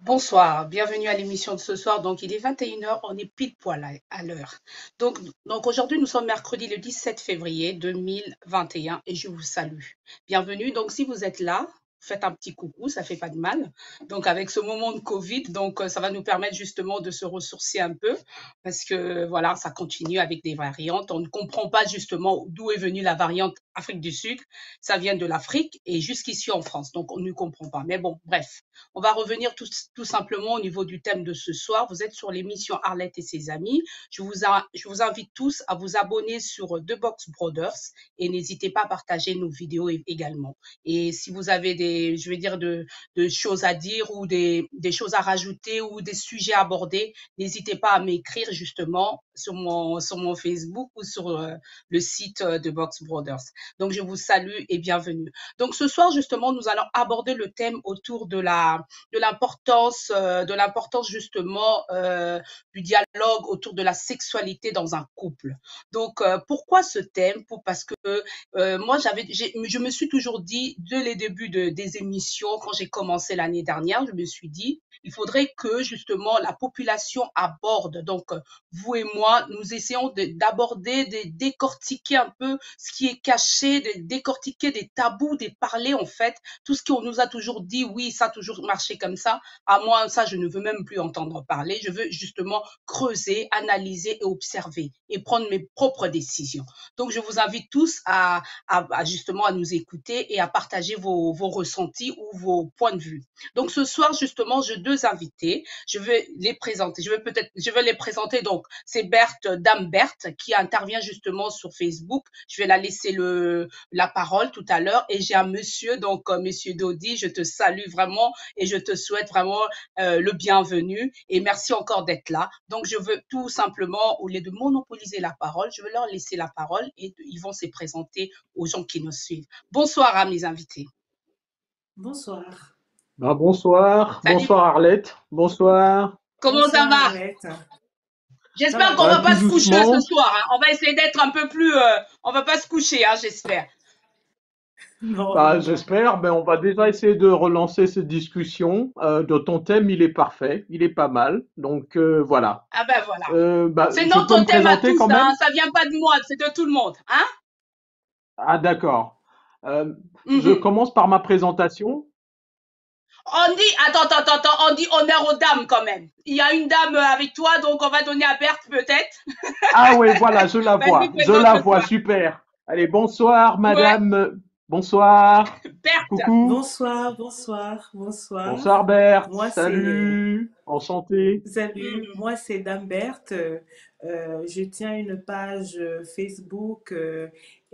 Bonsoir, bienvenue à l'émission de ce soir. Donc, il est 21 heures, on est pile poil à l'heure. Donc aujourd'hui, nous sommes mercredi le 17 février 2021 et je vous salue. Bienvenue. Donc, si vous êtes là, faites un petit coucou, ça fait pas de mal. Donc, avec ce moment de Covid, ça va nous permettre justement de se ressourcer un peu parce que voilà, ça continue avec des variantes. On ne comprend pas justement d'où est venue la variante Afrique du Sud. Ça vient de l'Afrique et jusqu'ici en France. Donc, on ne comprend pas. Mais bon, bref. On va revenir tout simplement au niveau du thème de ce soir. Vous êtes sur l'émission Arlette et ses amis. Je vous invite tous à vous abonner sur The Box Brothers et n'hésitez pas à partager nos vidéos également. Et si vous avez je vais dire, de choses à dire ou des choses à rajouter ou des sujets abordés, n'hésitez pas à m'écrire justement sur mon Facebook ou sur le site de Box Brothers. Donc, je vous salue et bienvenue. Donc, ce soir, justement, nous allons aborder le thème autour de l'importance justement du dialogue autour de la sexualité dans un couple. Donc, pourquoi ce thème? Parce que moi, je me suis toujours dit, dès les débuts des émissions, quand j'ai commencé l'année dernière, je me suis dit, il faudrait que justement la population aborde. Donc, vous et moi, nous essayons d'aborder, de décortiquer un peu ce qui est caché, de décortiquer des tabous, de parler en fait, tout ce qu'on nous a toujours dit, oui, ça a toujours marché comme ça. À moi, ça, je ne veux même plus entendre parler. Je veux justement creuser, analyser et observer et prendre mes propres décisions. Donc, je vous invite tous justement à nous écouter et à partager vos ressentis ou vos points de vue. Donc, ce soir, justement, j'ai deux invités. Je vais les présenter. Je vais les présenter. Donc, c'est Berthe, Dame Berthe, qui intervient justement sur Facebook. Je vais la laisser la parole tout à l'heure. Et j'ai un monsieur, donc, monsieur Dodi, je te salue vraiment et je te souhaite vraiment le bienvenu. Et merci encore d'être là. Donc, je veux tout simplement, au lieu de monopoliser la parole, je veux leur laisser la parole et ils vont se présenter aux gens qui nous suivent. Bonsoir à mes invités. Bonsoir. Bonsoir, Salut, bonsoir Arlette, bonsoir. comment ça Bonsoir va? Arlette. Ça J'espère va qu'on va bien. pas Tout se coucher ce doucement. soir. Hein. On va essayer d'être un peu plus. On va pas se coucher, hein, j'espère. Non, non, non. J'espère. On va déjà essayer de relancer cette discussion. De ton thème, il est parfait, il est pas mal. Donc voilà. Ah ben voilà. C'est Je peux notre me thème à présenter tous, quand hein. même? Ça vient pas de moi, c'est de tout le monde, hein? Ah d'accord. Euh, je Mhm. commence par ma présentation. On dit, attends, on dit honneur aux dames quand même. Il y a une dame avec toi, donc on va donner à Berthe peut-être. Ah oui, voilà, Vas-y, je la vois, présente-toi. super. Allez, bonsoir Ouais, madame, bonsoir, Berthe. coucou, Bonsoir, bonsoir, bonsoir. bonsoir Berthe, Moi, c'est salut, enchanté. Salut, Mhm. moi c'est Dame Berthe. Je tiens une page Facebook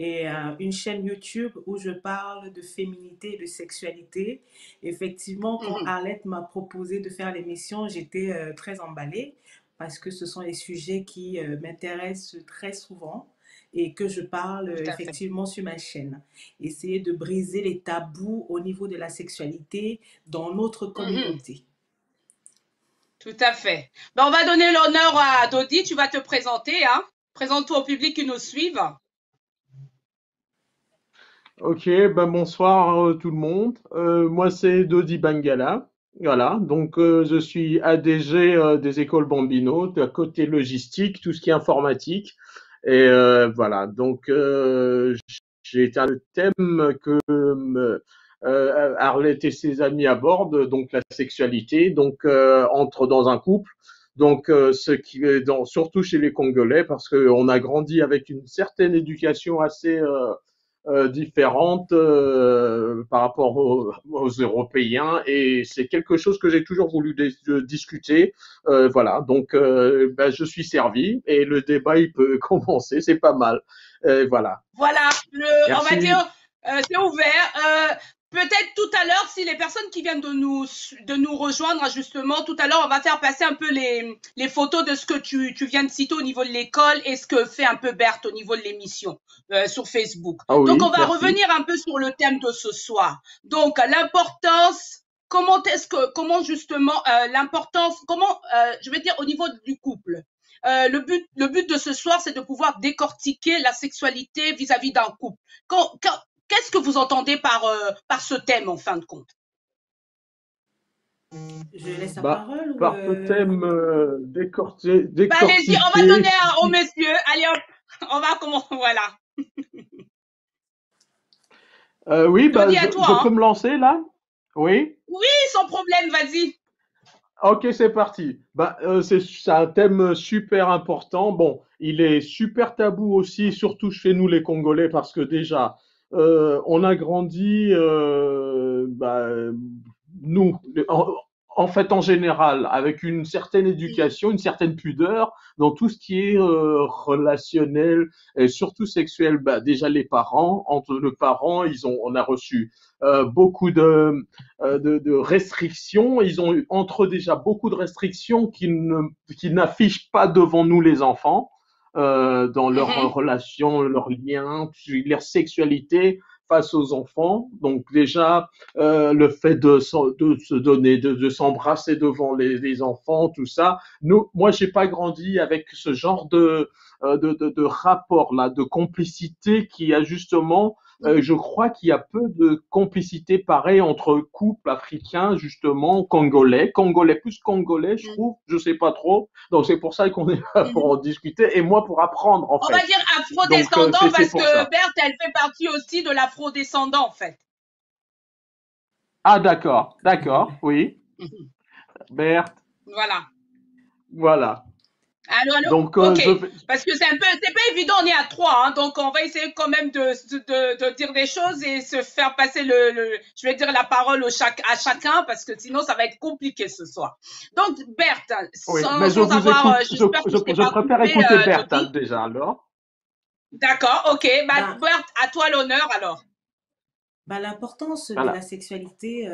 et une chaîne YouTube où je parle de féminité et de sexualité. Effectivement, quand Mhm. Arlette m'a proposé de faire l'émission, j'étais très emballée parce que ce sont les sujets qui m'intéressent très souvent et que je parle Tout à fait. effectivement sur ma chaîne. Essayer de briser les tabous au niveau de la sexualité dans notre Mhm. communauté. Tout à fait. Ben, on va donner l'honneur à Dodi. Tu vas te présenter, hein? Présente-toi au public qui nous suivent. Ok, bonsoir tout le monde. Moi c'est Dodi Bangala. Voilà, donc je suis ADG des écoles Bambino, de côté logistique, tout ce qui est informatique. Et voilà, donc j'ai été le thème que Arlette et ses amis abordent, donc la sexualité, donc entre dans un couple. Donc, ce qui est surtout chez les Congolais, parce qu'on a grandi avec une certaine éducation assez différentes par rapport aux Européens et c'est quelque chose que j'ai toujours voulu discuter. Voilà, donc je suis servi et le débat il peut commencer, c'est pas mal. Voilà, Voilà, on va dire, merci. c'est ouvert. Peut-être tout à l'heure, si les personnes qui viennent de nous rejoindre, justement, tout à l'heure, on va faire passer un peu les photos de ce que tu viens de citer au niveau de l'école et ce que fait un peu Berthe au niveau de l'émission sur Facebook. Ah Donc, on oui, va merci. revenir un peu sur le thème de ce soir. Donc, l'importance, comment justement, l'importance, je vais dire au niveau du couple. Le but de ce soir, c'est de pouvoir décortiquer la sexualité vis-à-vis d'un couple. Qu'est-ce que vous entendez par ce thème, en fin de compte? Je laisse la Bah, parole ou par ce thème Bah, allez-y, on va décortiqué, donner au monsieur. Allez hop, on va comment, voilà. oui, bah, Dodi à toi, je hein. peux me lancer là? Oui? Oui, sans problème, vas-y. Ok, c'est parti. Bah, c'est un thème super important. Bon, il est super tabou aussi, surtout chez nous les Congolais, parce que déjà, on a grandi, bah, nous, en fait, en général, avec une certaine Mhm, éducation, une certaine pudeur dans tout ce qui est relationnel et surtout sexuel. Bah, déjà les parents, entre les parents, on a reçu beaucoup de restrictions. Ils ont eu entre eux déjà beaucoup de restrictions qui n'affichent pas devant nous les enfants dans leurs mhm, relations, leurs liens, leur sexualité face aux enfants. Donc déjà, le fait de se donner, de s'embrasser devant les enfants, tout ça. Moi, j'ai pas grandi avec ce genre de rapport là, de complicité qui a justement je crois qu'il y a peu de complicité pareille entre couples africains, justement, congolais plus congolais, je mhm, trouve, je sais pas trop. Donc c'est pour ça qu'on est là pour mhm. en discuter et moi pour apprendre en On va fait. dire Donc afro-descendant c'est parce pour que ça. Berthe, elle fait partie aussi de l'afro-descendant, en fait. Ah d'accord, oui, Mhm. Berthe, Voilà. voilà. Allô, allô? Donc Ok. je vais. Parce que c'est pas évident, on est à trois, hein, donc on va essayer quand même de dire des choses et se faire passer je vais dire la parole à chacun parce que sinon ça va être compliqué ce soir. Donc, Berthe, Oui, mais je sans vous avoir, écoute. j'espère que je t'ai Je pas préfère coupé, écouter Berthe Dodi. déjà alors. D'accord, ok. Bah, ben, Berthe, à toi l'honneur alors. l'importance de la Voilà. sexualité,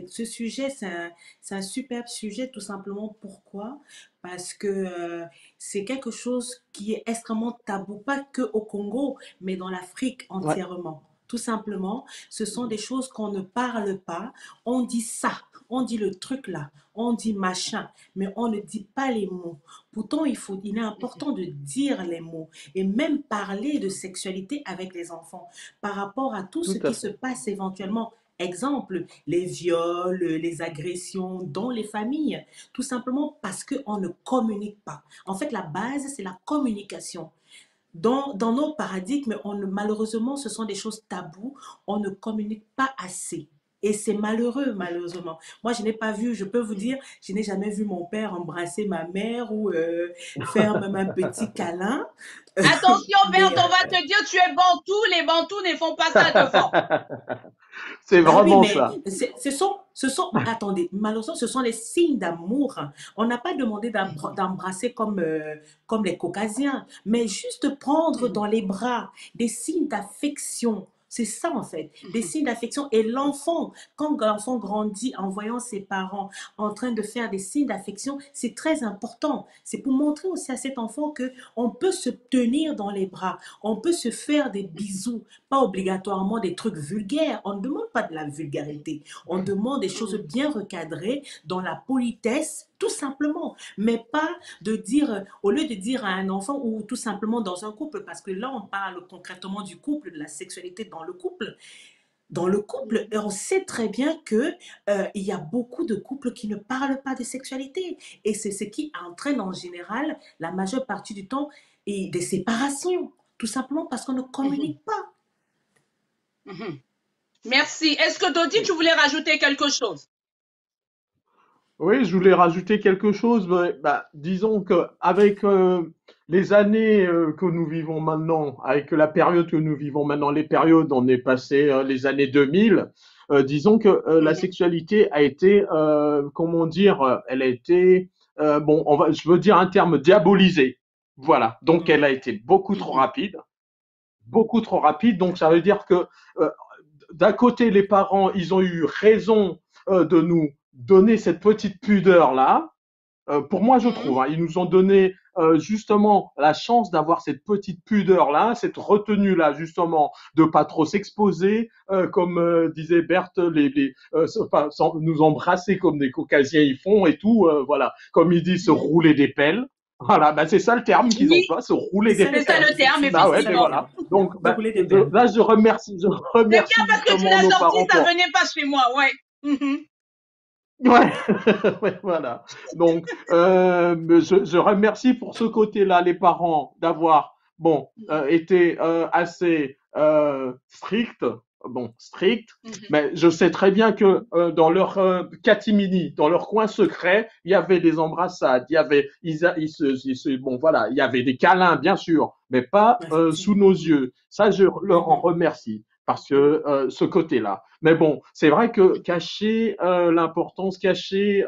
ce sujet, c'est un superbe sujet, tout simplement. Pourquoi? Parce que c'est quelque chose qui est extrêmement tabou, pas que au Congo, mais dans l'Afrique Ouais. entièrement. Tout simplement, ce sont des choses qu'on ne parle pas. On dit ça, on dit le truc là, on dit machin, mais on ne dit pas les mots. Pourtant, il est important de dire les mots et même parler de sexualité avec les enfants par rapport à tout ce Tout à qui se fait. passe éventuellement. Exemple, les viols, les agressions dans les familles, tout simplement parce qu'on ne communique pas. En fait, la base, c'est la communication. Dans nos paradigmes, malheureusement, ce sont des choses taboues. On ne communique pas assez. Et c'est malheureux, malheureusement. Moi, je n'ai pas vu, je peux vous dire, je n'ai jamais vu mon père embrasser ma mère ou faire même un petit câlin. Attention, Mais Berthe, on va te dire, tu es bantou, les bantous ne font pas ça devant. C'est bah oui, vraiment mais ça. attendez, malheureusement, ce sont les signes d'amour. On n'a pas demandé Mhm, d'embrasser comme les Caucasiens, mais juste prendre dans mhm, les bras des signes d'affection. C'est ça en fait, des mhm, signes d'affection. Et l'enfant, quand l'enfant grandit en voyant ses parents en train de faire des signes d'affection, c'est très important. C'est pour montrer aussi à cet enfant que on peut se tenir dans les bras, on peut se faire des bisous, pas obligatoirement des trucs vulgaires. On ne demande pas de la vulgarité. On demande des choses mhm, bien recadrées dans la politesse, tout simplement. Mais pas de dire, au lieu de dire à un enfant ou tout simplement dans un couple, parce que là, on parle concrètement du couple, de la sexualité dans le couple. Dans le couple, mhm. on sait très bien que il y a beaucoup de couples qui ne parlent pas de sexualité. Et c'est ce qui entraîne en général, la majeure partie du temps, et des séparations. Tout simplement parce qu'on ne Mhm, communique pas. mhm. Merci. Est-ce que Dodi, tu voulais rajouter quelque chose? Oui, je voulais rajouter quelque chose. Mais, bah, disons que avec les années que nous vivons maintenant, avec la période que nous vivons maintenant, les périodes, on est passé les années 2000. Disons que la Mhm, sexualité a été, comment dire, elle a été, bon, je veux dire un terme diabolisée. Voilà. Donc, elle a été mhm, beaucoup trop rapide. Donc, ça veut dire que euh, d'un côté, les parents, ils ont eu raison de nous donner cette petite pudeur-là. Pour moi, je mhm, trouve, hein, ils nous ont donné justement la chance d'avoir cette petite pudeur-là, cette retenue-là, justement, de pas trop s'exposer, comme disait Berthe, pas, sans nous embrasser comme des caucasiens ils font et tout, voilà, comme ils disent, se mhm. rouler des pelles. Voilà, ben c'est ça le terme qu'ils Oui, emploient, se rouler C'est des ça c'est le ça pelles. terme, le terme, effectivement, Ah c'est ouais, ça ben le effectivement. terme. voilà. Donc, Se ben, rouler des pelles. là, je C'est bien remercie parce que tu justement l'as nos sorti, parents ça pour, venait pas chez moi, ouais. Mhm. Ouais, ouais, voilà. Donc, je remercie pour ce côté-là les parents d'avoir, bon, été assez stricts, Mhm. mais je sais très bien que dans leur catimini, dans leur coin secret, il y avait des embrassades, il y avait, bon, voilà, il y avait des câlins, bien sûr, mais pas sous Effectivement. nos yeux. Ça, je leur en Mhm. remercie parce que ce côté-là. Mais bon, c'est vrai que cacher l'importance, cacher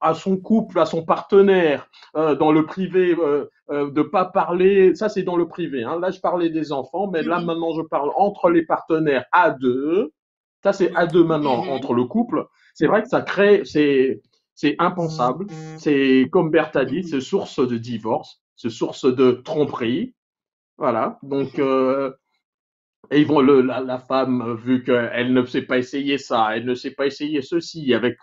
à son couple, à son partenaire, dans le privé, de pas parler, ça c'est dans le privé. Hein. Là, je parlais des enfants, mais là Mhm. maintenant, je parle entre les partenaires à deux. Ça c'est à deux Mhm. maintenant Mhm. entre le couple. C'est vrai que ça crée, c'est impensable. C'est comme Berthe a dit, c'est source de divorce, c'est source de tromperie. Voilà. Donc Mhm. et ils vont la femme, vu qu'elle ne sait pas essayer ça, elle ne sait pas essayer ceci avec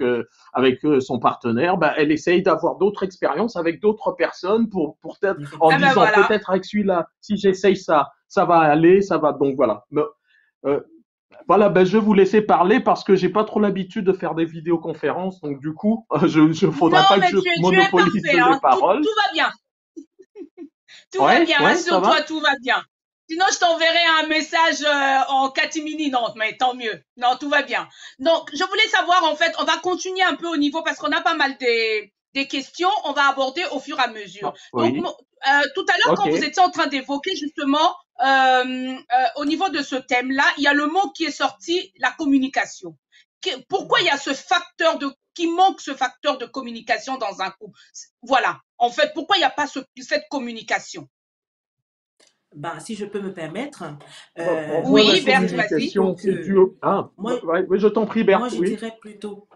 son partenaire, bah, elle essaye d'avoir d'autres expériences avec d'autres personnes pour peut-être en Ah ben disant voilà. peut-être avec celui-là, si j'essaye ça, ça va aller, ça va. Donc voilà. Mais, euh, voilà, ben, je vais vous laisser parler parce que j'ai pas trop l'habitude de faire des vidéoconférences, donc du coup, je faudrait Non, pas que mais je tu es monopolise parfait, les hein. paroles. Tout va bien. Tout va Ouais, bien, ouais, ça rassure-toi, va. tout va bien. Sinon, je t'enverrai un message en catimini. Non, mais tant mieux. Non, tout va bien. Donc, je voulais savoir, en fait, on va continuer un peu au niveau parce qu'on a pas mal des questions. On va aborder au fur et à mesure. Ah, Donc, oui, tout à l'heure, ok. quand vous étiez en train d'évoquer justement au niveau de ce thème-là, il y a le mot qui est sorti, la communication. Pourquoi il y a ce facteur qui manque ce facteur de communication dans un couple? Voilà. En fait, pourquoi il n'y a pas cette communication? Ben, si je peux me permettre, Pour moi, la moi Oui, je Berthe, dirais vas-y. plutôt communication, c'est dû que au... Ah, moi, ouais, ouais, je t'en prie, moi Berthe, je oui. dirais plutôt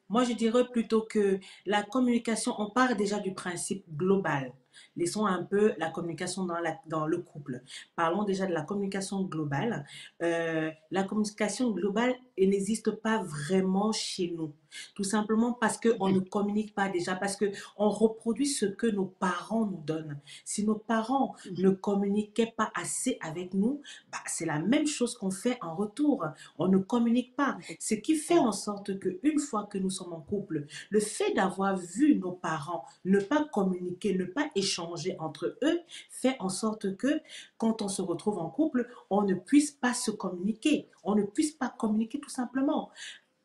Moi, je dirais plutôt que la communication, on part déjà du principe global. Laissons un peu la communication dans le couple. Parlons déjà de la communication globale. La communication globale, elle n'existe pas vraiment chez nous. Tout simplement parce qu'on ne communique pas déjà, parce qu'on reproduit ce que nos parents nous donnent. Si nos parents ne communiquaient pas assez avec nous, bah, c'est la même chose qu'on fait en retour. On ne communique pas. Ce qui fait en sorte qu'une fois que nous sommes en couple, le fait d'avoir vu nos parents ne pas communiquer, ne pas échanger entre eux, fait en sorte que quand on se retrouve en couple, on ne puisse pas se communiquer. On ne puisse pas communiquer tout simplement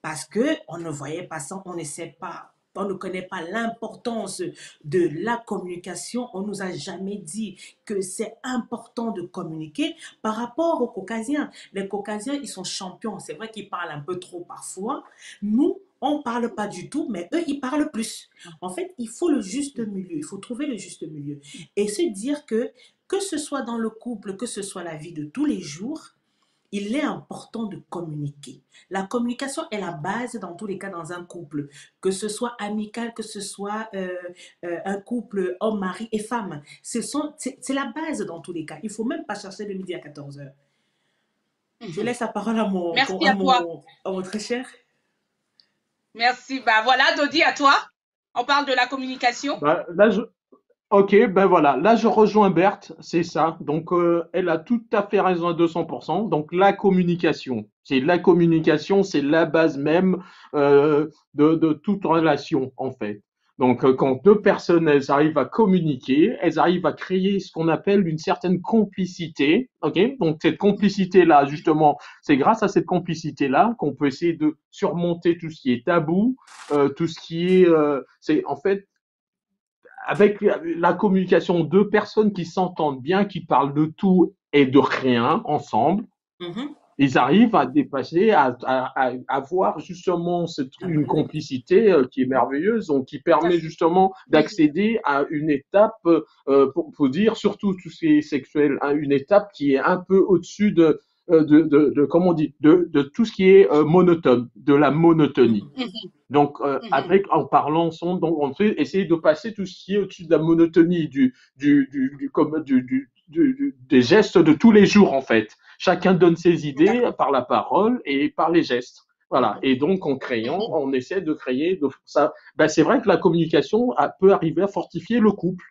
parce qu'on ne voyait pas ça, on ne sait pas. On ne connaît pas l'importance de la communication. On ne nous a jamais dit que c'est important de communiquer par rapport aux Caucasiens. Les Caucasiens, ils sont champions. C'est vrai qu'ils parlent un peu trop parfois. Nous, on ne parle pas du tout, mais eux, ils parlent plus. En fait, il faut le juste milieu. Il faut trouver le juste milieu. Et se dire que ce soit dans le couple, que ce soit la vie de tous les jours, il est important de communiquer. La communication est la base dans tous les cas dans un couple, que ce soit amical, que ce soit un couple homme, mari et femme. C'est la base dans tous les cas. Il ne faut même pas chercher de midi à 14 heures. Je laisse la parole à Merci à toi. à votre cher. Merci. Bah voilà, Dodi, à toi. On parle de la communication. Bah, là, ok, ben voilà, là je rejoins Berthe, c'est ça. Donc elle a tout à fait raison à 200%. Donc la communication, c'est la base même de toute relation en fait. Donc quand deux personnes elles arrivent à communiquer, elles arrivent à créer ce qu'on appelle une certaine complicité. Ok, donc cette complicité là, justement, c'est grâce à cette complicité là qu'on peut essayer de surmonter tout ce qui est tabou, tout ce qui est, c'est en fait avec la communication, deux personnes qui s'entendent bien, qui parlent de tout et de rien ensemble, Mhm. ils arrivent à dépasser, à avoir justement une Après, complicité qui est merveilleuse, donc qui Tout à permet fait. justement d'accéder à une étape, pour dire, surtout tout ce qui est sexuel, hein, une étape qui est un peu au-dessus comment on dit, de tout ce qui est monotone, de la monotonie. mhm. Donc, en parlant ensemble, donc on fait essayer de passer tout ce qui est au-dessus de la monotonie des gestes de tous les jours, en fait. Chacun donne ses idées D'accord. par la parole et par les gestes. Voilà. Et donc, en créant, on essaie de créer ça. Ben, c'est vrai que la communication peut arriver à fortifier le couple.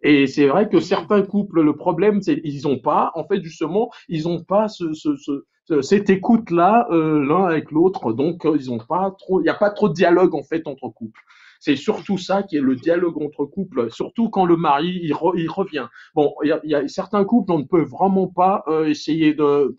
Et c'est vrai que certains couples, le problème, c'est ils ont pas, en fait, justement, ils ont pas cette écoute-là l'un avec l'autre. Donc, ils ont pas trop, il n'y a pas trop de dialogue en fait entre couples. C'est surtout ça qui est le dialogue entre couples, surtout quand le mari il revient. Bon, il y a certains couples, on ne peut vraiment pas essayer de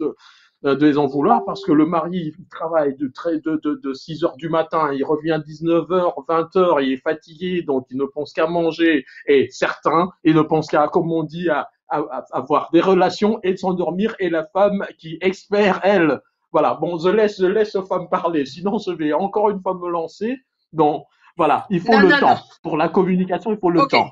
les en vouloir parce que le mari il travaille de 6 heures du matin, il revient à 19 heures, 20 heures, il est fatigué, donc il ne pense qu'à manger. Et certains, ils ne pensent qu'à, comme on dit, à avoir des relations et de s'endormir. Et la femme qui espère, elle, voilà, bon, je laisse aux femmes parler, sinon je vais encore une fois me lancer. Donc, voilà, il faut Non, le non, non. temps. Pour la communication, il faut le Ok, temps.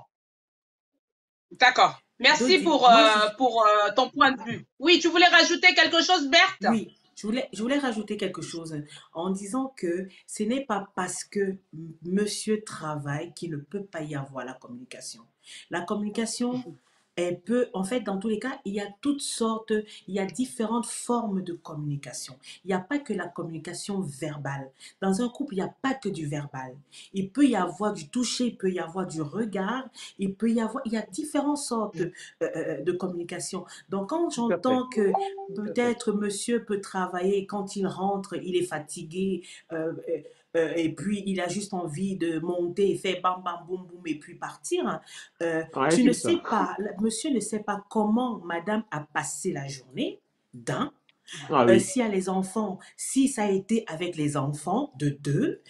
d'accord. Merci Dodi, moi, pour ton point de vue. Oui, tu voulais rajouter quelque chose, Berthe? oui, je voulais rajouter quelque chose en disant que ce n'est pas parce que monsieur travaille qu'il ne peut pas y avoir la communication. La communication, elle peut, en fait, dans tous les cas, il y a toutes sortes, il y a différentes formes de communication. Il n'y a pas que la communication verbale. Dans un couple, il n'y a pas que du verbal. Il peut y avoir du toucher, il peut y avoir du regard, il peut y avoir, il y a différentes sortes de communication. Donc, quand Tout à fait. j'entends que Tout à fait. peut-être monsieur peut travailler, quand il rentre, il est fatigué, et puis il a juste envie de monter et faire bam bam boum boum et puis partir. Ouais, Tu ne c'est sais ça. pas, monsieur ne sait pas comment madame a passé la journée, d'un. Ah oui. S'il y a les enfants, si ça a été avec les enfants, de deux.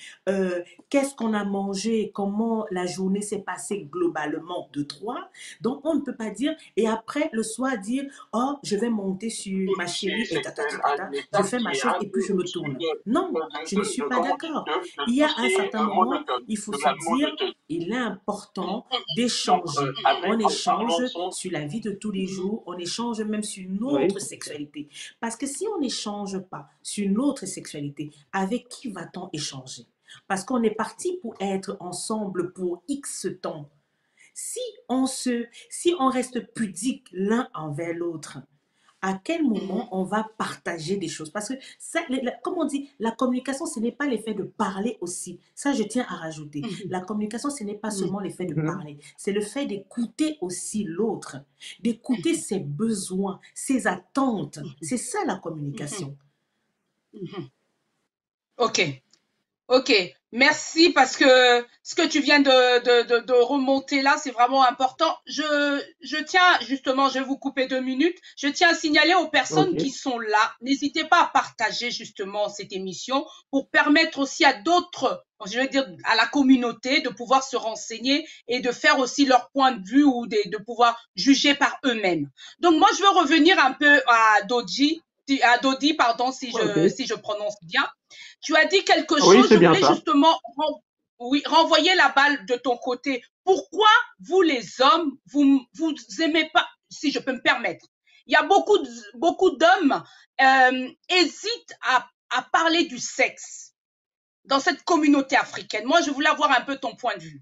Qu'est-ce qu'on a mangé, comment la journée s'est passée globalement, de trois. Donc, on ne peut pas dire, et après, le soir, dire, oh, je vais monter sur ma chérie, et tata, tata, tata, je fais ma chose, et puis je me tourne. Non, je ne suis pas d'accord. Il y a un certain moment, il faut se dire, il est important d'échanger. On échange sur la vie de tous les jours, on échange même sur notre Oui. sexualité. Parce que si on n'échange pas sur notre sexualité, avec qui va-t-on échanger? Parce qu'on est parti pour être ensemble pour X temps. Si si on reste pudique l'un envers l'autre, à quel moment on va partager des choses? Parce que, ça, comme on dit, la communication, ce n'est pas l'effet de parler aussi. Ça, je tiens à rajouter. La communication, ce n'est pas seulement l'effet de Mhm. parler, c'est le fait d'écouter aussi l'autre, d'écouter ses besoins, ses attentes. C'est ça la communication. Ok. Ok, merci parce que ce que tu viens de remonter là, c'est vraiment important. Je tiens, justement, je vais vous couper 2 minutes. Je tiens à signaler aux Ok. personnes qui sont là, n'hésitez pas à partager justement cette émission pour permettre aussi à d'autres, je veux dire à la communauté, de pouvoir se renseigner et de faire aussi leur point de vue ou de pouvoir juger par eux-mêmes. Donc moi, je veux revenir un peu à Dodi, pardon, Ok. si je prononce bien. Tu as dit quelque Oui, chose, c'est je bien voulais ça. justement oui, renvoyer la balle de ton côté. Pourquoi vous les hommes, vous aimez pas, si je peux me permettre, il y a beaucoup d'hommes hésitent à parler du sexe dans cette communauté africaine. Moi, je voulais avoir un peu ton point de vue.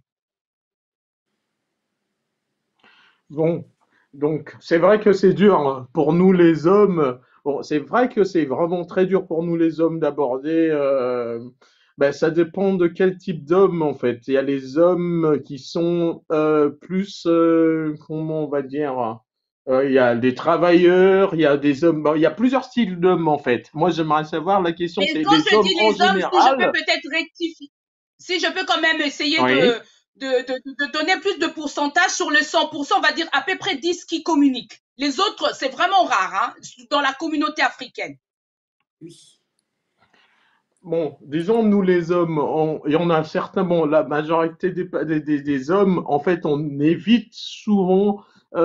Bon, donc c'est vrai que c'est dur hein, pour nous les hommes. Bon, c'est vrai que c'est vraiment très dur pour nous les hommes d'aborder. Ben, ça dépend de quel type d'homme en fait. Il y a les hommes qui sont plus, comment on va dire, il y a des travailleurs, il y a des hommes. Bon, il y a plusieurs styles d'hommes en fait. Moi, j'aimerais savoir. La question, Mais c'est quand les je hommes dis en les hommes, si je peux général. peut-être rectifier, si je peux quand même essayer Oui. de donner plus de pourcentage sur le 100%, on va dire à peu près 10 qui communiquent. Les autres, c'est vraiment rare hein, dans la communauté africaine. Oui. Bon, disons, nous les hommes, il y en a certains, bon, la majorité des hommes, en fait, on évite souvent les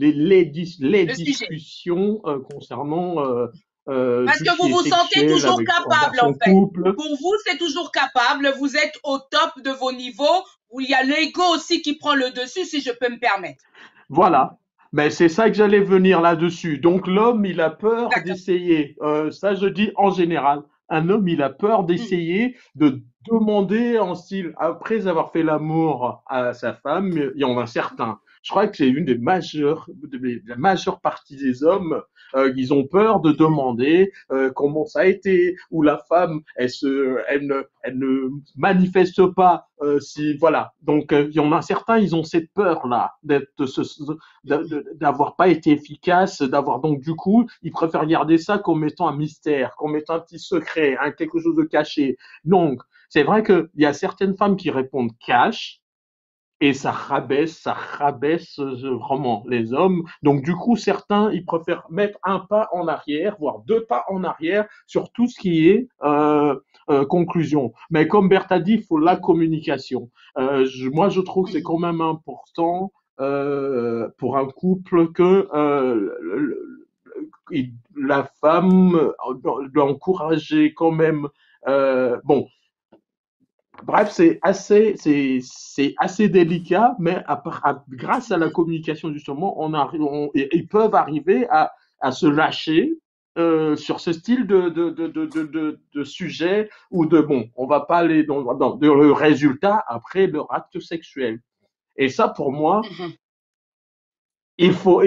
Le sujet. discussions concernant Parce tout que ce qui vous est vous sentez sexuel toujours avec envers capable, en son fait. couple. Pour vous, c'est toujours capable. Vous êtes au top de vos niveaux, où il y a l'ego aussi qui prend le dessus, si je peux me permettre. Voilà. Mais c'est ça que j'allais venir là-dessus. Donc l'homme, il a peur D'accord. d'essayer. Ça, je dis en général. Un homme, il a peur Mhm. d'essayer de demander en style, après avoir fait l'amour à sa femme, il y en a certains. je crois que c'est une des majeures, la majeure partie des hommes, ils ont peur de demander comment ça a été, ou la femme, elle ne manifeste pas si, voilà. Donc, il y en a certains, ils ont cette peur-là d'avoir pas été efficace, d'avoir donc du coup, ils préfèrent garder ça comme étant un mystère, comme étant un petit secret, hein, quelque chose de caché. Donc, c'est vrai qu'il y a certaines femmes qui répondent cash, et ça rabaisse vraiment les hommes. Donc du coup, certains, ils préfèrent mettre un pas en arrière, voire deux pas en arrière sur tout ce qui est conclusion. Mais comme Bertha dit, il faut la communication. Moi, je trouve que c'est quand même important pour un couple que la femme doit encourager quand même. Bon, bref, c'est assez délicat, mais grâce à la communication, justement, ils peuvent arriver à se lâcher sur ce style de sujet ou bon, on va pas aller dans le résultat après leur acte sexuel. Et ça, pour moi, il faut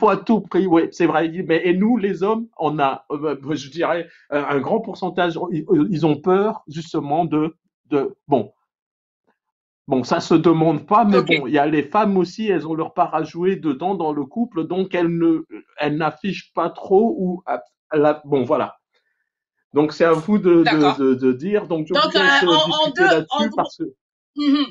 à tout prix, oui, c'est vrai. Mais et nous, les hommes, on a, je dirais, un grand pourcentage, ils ont peur justement bon, ça se demande pas, mais Ok, bon, il y a les femmes aussi, elles ont leur part à jouer dedans dans le couple, donc elles n'affichent pas trop ou, bon, voilà. Donc c'est à vous d'accord. de dire. Donc je Donc, vous laisse en discuter deux, en là-dessus gros, parce que mhm.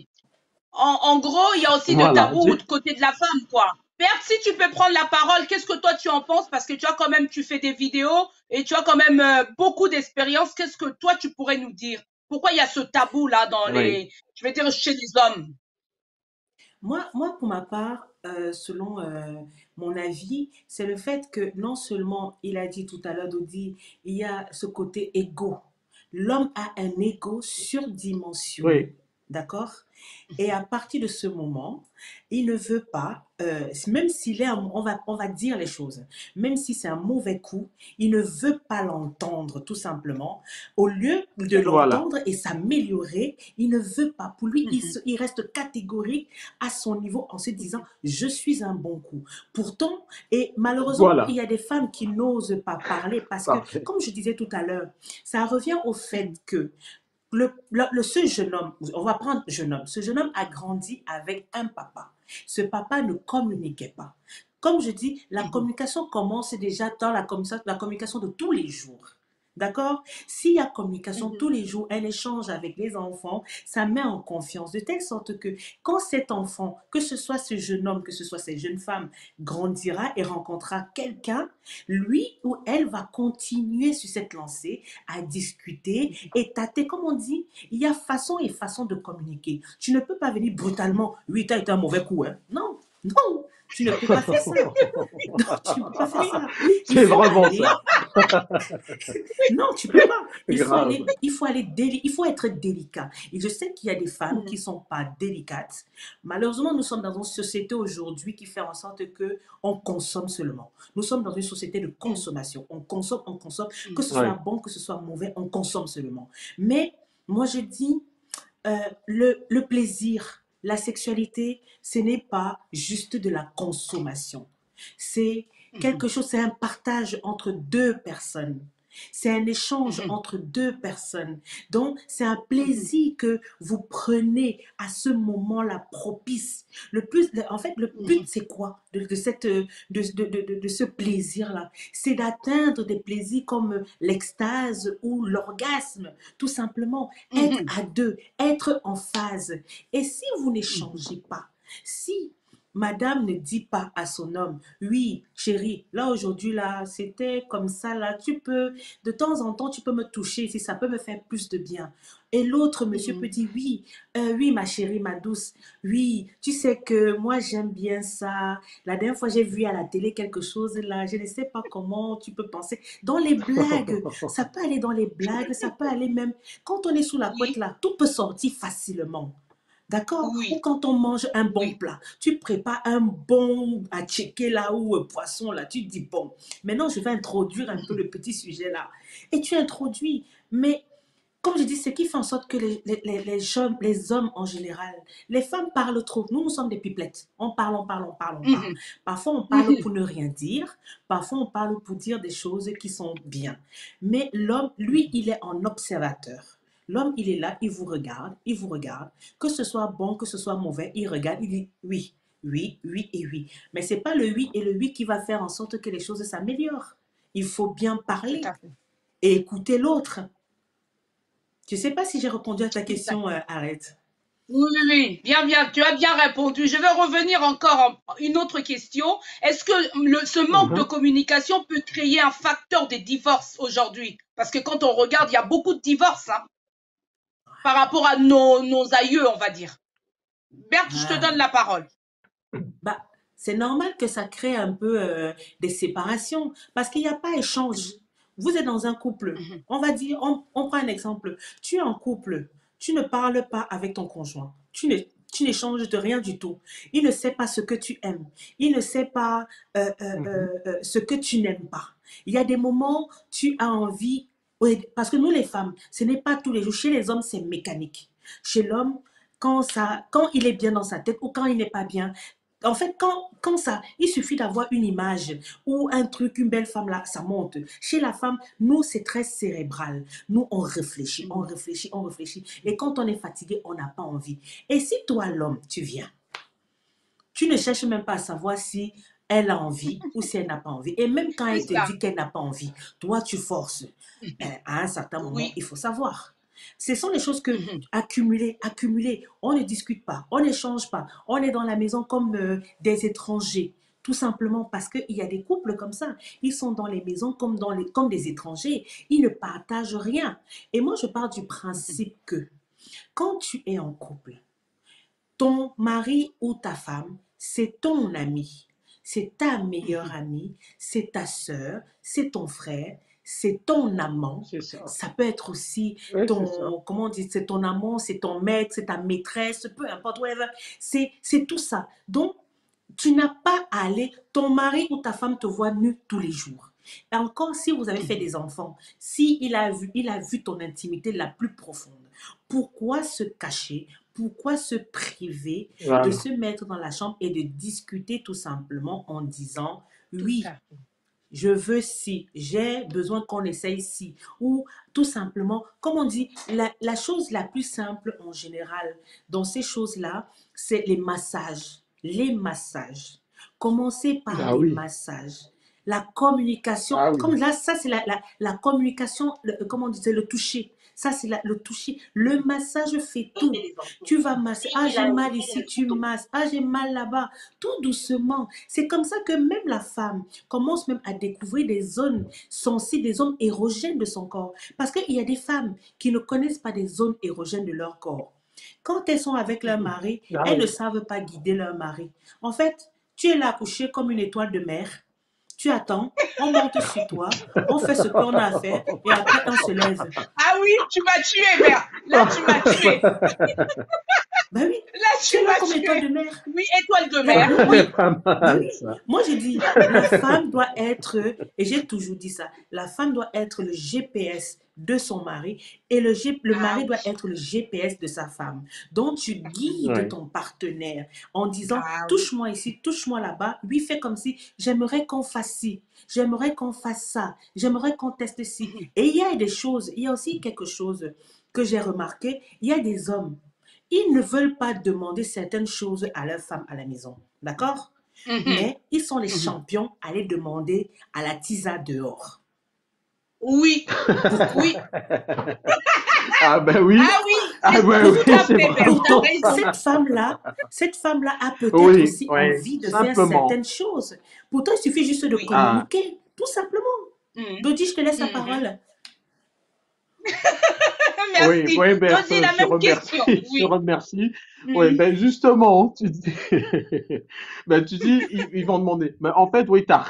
En gros, il y a aussi de voilà. tabou du côté de la femme, quoi. Perte, si tu peux prendre la parole, qu'est-ce que toi tu en penses? Parce que tu as quand même, tu fais des vidéos et tu as quand même beaucoup d'expérience. Qu'est-ce que toi tu pourrais nous dire? Pourquoi il y a ce tabou là dans Oui, je vais dire chez les hommes? Moi, pour ma part, selon mon avis, c'est le fait que non seulement, il a dit tout à l'heure, Dodi, il y a ce côté égo. L'homme a un égo surdimensionné, oui, d'accord? Et à partir de ce moment, il ne veut pas, même s'il est, on va dire les choses, même si c'est un mauvais coup, il ne veut pas l'entendre, tout simplement. Au lieu de voilà, l'entendre et s'améliorer, il ne veut pas. Pour lui, Mhm, il reste catégorique à son niveau en se disant, je suis un bon coup. Pourtant, et malheureusement, il voilà, y a des femmes qui n'osent pas parler parce que, parfait. comme je disais tout à l'heure, ça revient au fait mhm, que ce jeune homme, on va prendre jeune homme, ce jeune homme a grandi avec un papa. Ce papa ne communiquait pas. Comme je dis, la mhm, communication commence déjà dans la communication de tous les jours. D'accord? S'il y a communication mhm, tous les jours, un échange avec les enfants, ça met en confiance, de telle sorte que quand cet enfant, que ce soit ce jeune homme, que ce soit cette jeune femme, grandira et rencontrera quelqu'un, lui ou elle va continuer sur cette lancée à discuter et tâter. Comme on dit, il y a façon et façon de communiquer. Tu ne peux pas venir brutalement, oui, tu as été un mauvais coup, hein. Non, non, tu ne peux pas faire ça. Non, tu ne peux pas faire ça. Il C'est faut vraiment aller. ça. Non, tu peux pas. Grave. Il faut être délicat. Et je sais qu'il y a des femmes qui mhm, sont pas délicates. Malheureusement, nous sommes dans une société aujourd'hui qui fait en sorte que on consomme seulement. Nous sommes dans une société de mhm, consommation. On consomme, que mhm, ce soit Oui, bon, que ce soit mauvais, on consomme seulement. Mais moi, je dis, le plaisir, la sexualité, ce n'est pas juste de la consommation. C'est mhm, quelque chose, c'est un partage entre deux personnes. C'est un échange mhm, entre deux personnes. Donc, c'est un mhm, plaisir que vous prenez à ce moment-là propice. En fait, le but, mhm, c'est quoi de ce plaisir-là? C'est d'atteindre des plaisirs comme l'extase ou l'orgasme. Tout simplement, être mhm, à deux, être en phase. Et si vous mhm, n'échangez pas, si madame ne dit pas à son homme, oui, chérie, là aujourd'hui, là, c'était comme ça, là, de temps en temps, tu peux me toucher si ça peut me faire plus de bien. Et l'autre monsieur peut mhm, dire, oui, oui, ma chérie, ma douce, oui, tu sais que moi, j'aime bien ça. La dernière fois, j'ai vu à la télé quelque chose là, je ne sais pas comment tu peux penser. Dans les blagues, ça peut aller dans les blagues, ça peut aller même, quand on est sous la couette oui, là, tout peut sortir facilement. D'accord? Ou oui, quand on mange un bon oui, plat, tu prépares un bon à checker là ou poisson là, tu te dis bon, maintenant je vais introduire un peu le petit sujet là. Et tu introduis, mais comme je dis, ce qui fait en sorte que les hommes en général, les femmes parlent trop. Nous sommes des pipelettes. On parle, on parle, on parle, on parle. Mhm, Parfois, on parle mhm, pour ne rien dire. Parfois, on parle pour dire des choses qui sont bien. Mais l'homme, lui, il est en observateur. L'homme, il est là, il vous regarde, il vous regarde. Que ce soit bon, que ce soit mauvais, il regarde, il dit oui, oui, oui et oui. Mais ce n'est pas le oui et le oui qui va faire en sorte que les choses s'améliorent. Il faut bien tout parler à fait. et écouter l'autre. Je ne sais pas si j'ai répondu à ta Tout à question, fait. Arlette. Oui, oui, oui, bien, bien, tu as bien répondu. Je vais revenir encore à une autre question. Est-ce que ce manque de Mhm. communication peut créer un facteur de divorce aujourd'hui? Parce que quand on regarde, il y a beaucoup de divorces, hein, par rapport à nos aïeux, on va dire. Berthe, je te Ah, donne la parole. bah, c'est normal que ça crée un peu des séparations parce qu'il n'y a pas échange. Vous êtes dans un couple. Mhm, On va dire, on prend un exemple. Tu es en couple. Tu ne parles pas avec ton conjoint. Tu n'échanges de rien du tout. Il ne sait pas ce que tu aimes. Il ne sait pas Mhm. ce que tu n'aimes pas. Il y a des moments, tu as envie, oui, parce que nous les femmes, ce n'est pas tous les jours. Chez les hommes, c'est mécanique. Chez l'homme, quand il est bien dans sa tête ou quand il n'est pas bien, en fait, quand ça, il suffit d'avoir une image ou un truc, une belle femme là, ça monte. Chez la femme, nous, c'est très cérébral. Nous, on réfléchit, on mhm, réfléchit, on réfléchit. Et quand on est fatigué, on n'a pas envie. Et si toi, l'homme, tu viens, tu ne cherches même pas à savoir si elle a envie ou si elle n'a pas envie. Et même quand c'est elle te ça. dit qu'elle n'a pas envie, toi, tu forces. Ben, à un certain moment, Oui. il faut savoir. Ce sont des choses que Mhm, accumulées, accumulées, on ne discute pas, on n'échange pas, on est dans la maison comme des étrangers. Tout simplement parce qu'il y a des couples comme ça. Ils sont dans les maisons comme des étrangers. Ils ne partagent rien. Et moi, je pars du mhm, principe que quand tu es en couple, ton mari ou ta femme, c'est ton ami, c'est ta meilleure mhm. amie, c'est ta sœur, c'est ton frère, c'est ton amant. C'est ça. Ça peut être aussi Oui, c'est ça. ton, comment on dit, c'est ton amant, c'est ton maître, c'est ta maîtresse, peu importe, whatever. C'est tout ça. Donc, tu n'as pas à aller, ton mari ou ta femme te voit nu tous les jours. Et encore, si vous avez fait Mhm. des enfants, si il a vu ton intimité la plus profonde, pourquoi se cacher? Pourquoi se priver de Voilà. se mettre dans la chambre et de discuter tout simplement en disant Tout oui, à fait. je veux si, j'ai besoin qu'on essaye si, ou tout simplement, comme on dit, la chose la plus simple en général dans ces choses-là, c'est les massages. Les massages. Commencez par Ah des oui. massages. La communication, Ah comme oui. là, ça c'est la communication, comment on dit, c'est le toucher. Ça c'est le toucher. Le massage fait tout. Tu vas masser. Ah, j'ai mal ici, tu masses. Ah, j'ai mal là-bas. Tout doucement. C'est comme ça que même la femme commence même à découvrir des zones sensibles, des zones érogènes de son corps. Parce qu'il y a des femmes qui ne connaissent pas des zones érogènes de leur corps. Quand elles sont avec leur Mhm. mari, Ah elles ne oui. savent pas guider leur mari. En fait, tu es là couché comme une étoile de mer. Tu attends, on monte sur toi, on fait ce qu'on a à faire et après on se lève. Ah oui, tu m'as tué, Berthe. Là, tu m'as tué. Ben oui, Là, tu tu es là m'as comme étoile de tué. mer. Oui, étoile de La- mer, C'est oui. pas Ben mal oui, ça. moi j'ai dit, la femme doit être, et j'ai toujours dit ça, la femme doit être le GPS de son mari et le Ah mari doit oui. être le GPS de sa femme. Donc tu guides Oui. ton partenaire en disant, Ah oui. touche-moi ici, touche-moi là-bas, lui fait comme si, j'aimerais qu'on fasse ci, j'aimerais qu'on fasse ça, j'aimerais qu'on teste ci. Mhm, Et il y a des choses, il y a aussi quelque chose que j'ai remarqué, il y a des hommes, ils ne veulent pas demander certaines choses à leur femme à la maison. D'accord? mhm, Mais ils sont les mhm. champions à les demander à la tisa dehors. Oui, Pourquoi? oui. Ah ben oui. Ah oui, Ah ben tout oui, à c'est Pourtant, fait, Berthe. Tu as vraiment pourtant, ça. raison. cette femme-là a peut-être Oui, aussi oui, envie de faire simplement. certaines choses. Pourtant, il suffit juste de Oui. Ah, communiquer, tout simplement. Mhm, Dodi, je te laisse la mhm. parole. oui, Merci. oui, Berthe, Dodi, la je te même question. remercie, je te Oui. remercie. Oui, Mhm, ben justement, tu dis, ben tu dis, ils vont demander. Mais en fait, oui, tu as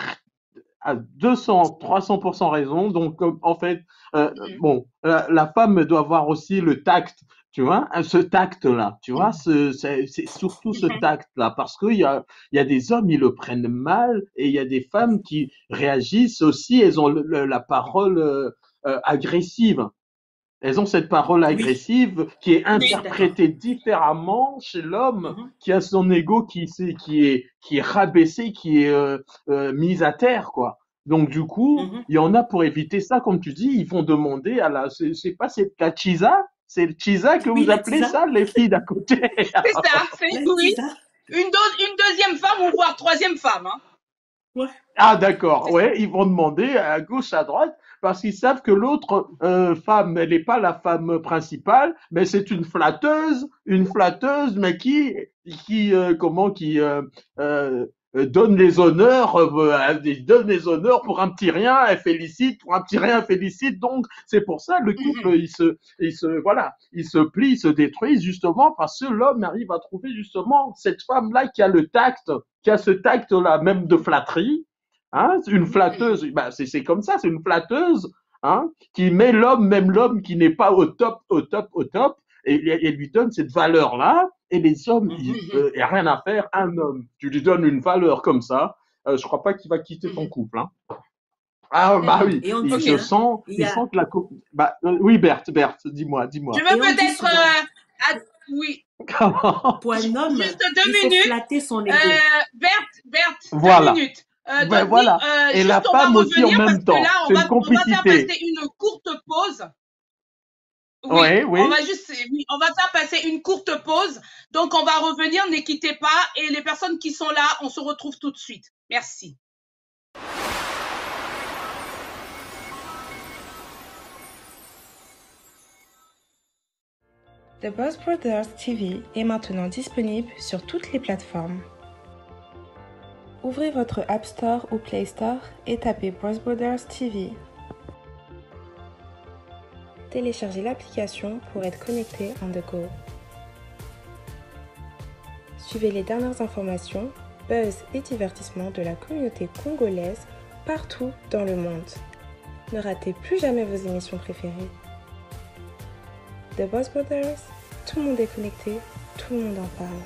à 200, 300% raison. Donc, en fait, mhm, bon, la femme doit avoir aussi le tact, tu vois, ce tact-là, tu vois, mhm, c'est surtout ce mhm. tact-là, parce il y a des hommes, ils le prennent mal, et il y a des femmes qui réagissent aussi, elles ont la parole agressive. Elles ont cette parole Oui, agressive qui est je suis d'accord. interprétée différemment chez l'homme Mhm, qui a son ego qui est rabaissé, qui est mis à terre, quoi. Donc, du coup, mhm. il y en a pour éviter ça, comme tu dis, ils vont demander à je sais pas, c'est la Chisa? C'est le Chisa que Oui, vous la appelez tisa. ça, les filles d'à côté? C'est ça, La oui. tisa. Une deuxième femme ou voire troisième femme, hein. Ouais. Ah d'accord, C'est ça. ouais, ils vont demander à gauche, à droite, parce qu'ils savent que l'autre femme, elle n'est pas la femme principale, mais c'est une flatteuse, mais qui donne les honneurs, donne les honneurs pour un petit rien, elle félicite, pour un petit rien, elle félicite. Donc c'est pour ça le couple, Mhm. voilà, il se plie, il se détruit justement parce que l'homme arrive à trouver justement cette femme-là qui a ce tact-là, même de flatterie. Hein, une Mhm. flatteuse, bah, c'est comme ça, c'est une flatteuse hein, qui met l'homme, même l'homme qui n'est pas au top, au top, au top, et lui donne cette valeur-là. Et les hommes, il Mhm, Mhm. n'y a rien à faire. Un homme, tu lui donnes une valeur comme ça, je crois pas qu'il va quitter ton Mhm. couple. Hein. Ah bah Mhm. oui, et on Ok. dit, hein, il y il a, sent que bah, oui Berthe, dis-moi, Je dis-moi. veux et on dit peut-être, souvent, oui, Comment? pour un homme, juste deux il faut minutes. flatter son ego. Berthe, deux Voilà, minutes. ben Dodi, voilà. Et la juste on va femme aussi en revenir parce même que là, temps, c'est une on va faire complicité. passer une courte pause. Oui, Oui, on va oui. juste, oui, on va faire passer une courte pause. Donc, on va revenir, ne quittez pas. Et les personnes qui sont là, on se retrouve tout de suite. Merci. The Boss Brothers TV est maintenant disponible sur toutes les plateformes. Ouvrez votre App Store ou Play Store et tapez Boss Brothers TV. Téléchargez l'application pour être connecté on the go. Suivez les dernières informations, buzz et divertissements de la communauté congolaise partout dans le monde. Ne ratez plus jamais vos émissions préférées. The Boss Brothers, tout le monde est connecté, tout le monde en parle.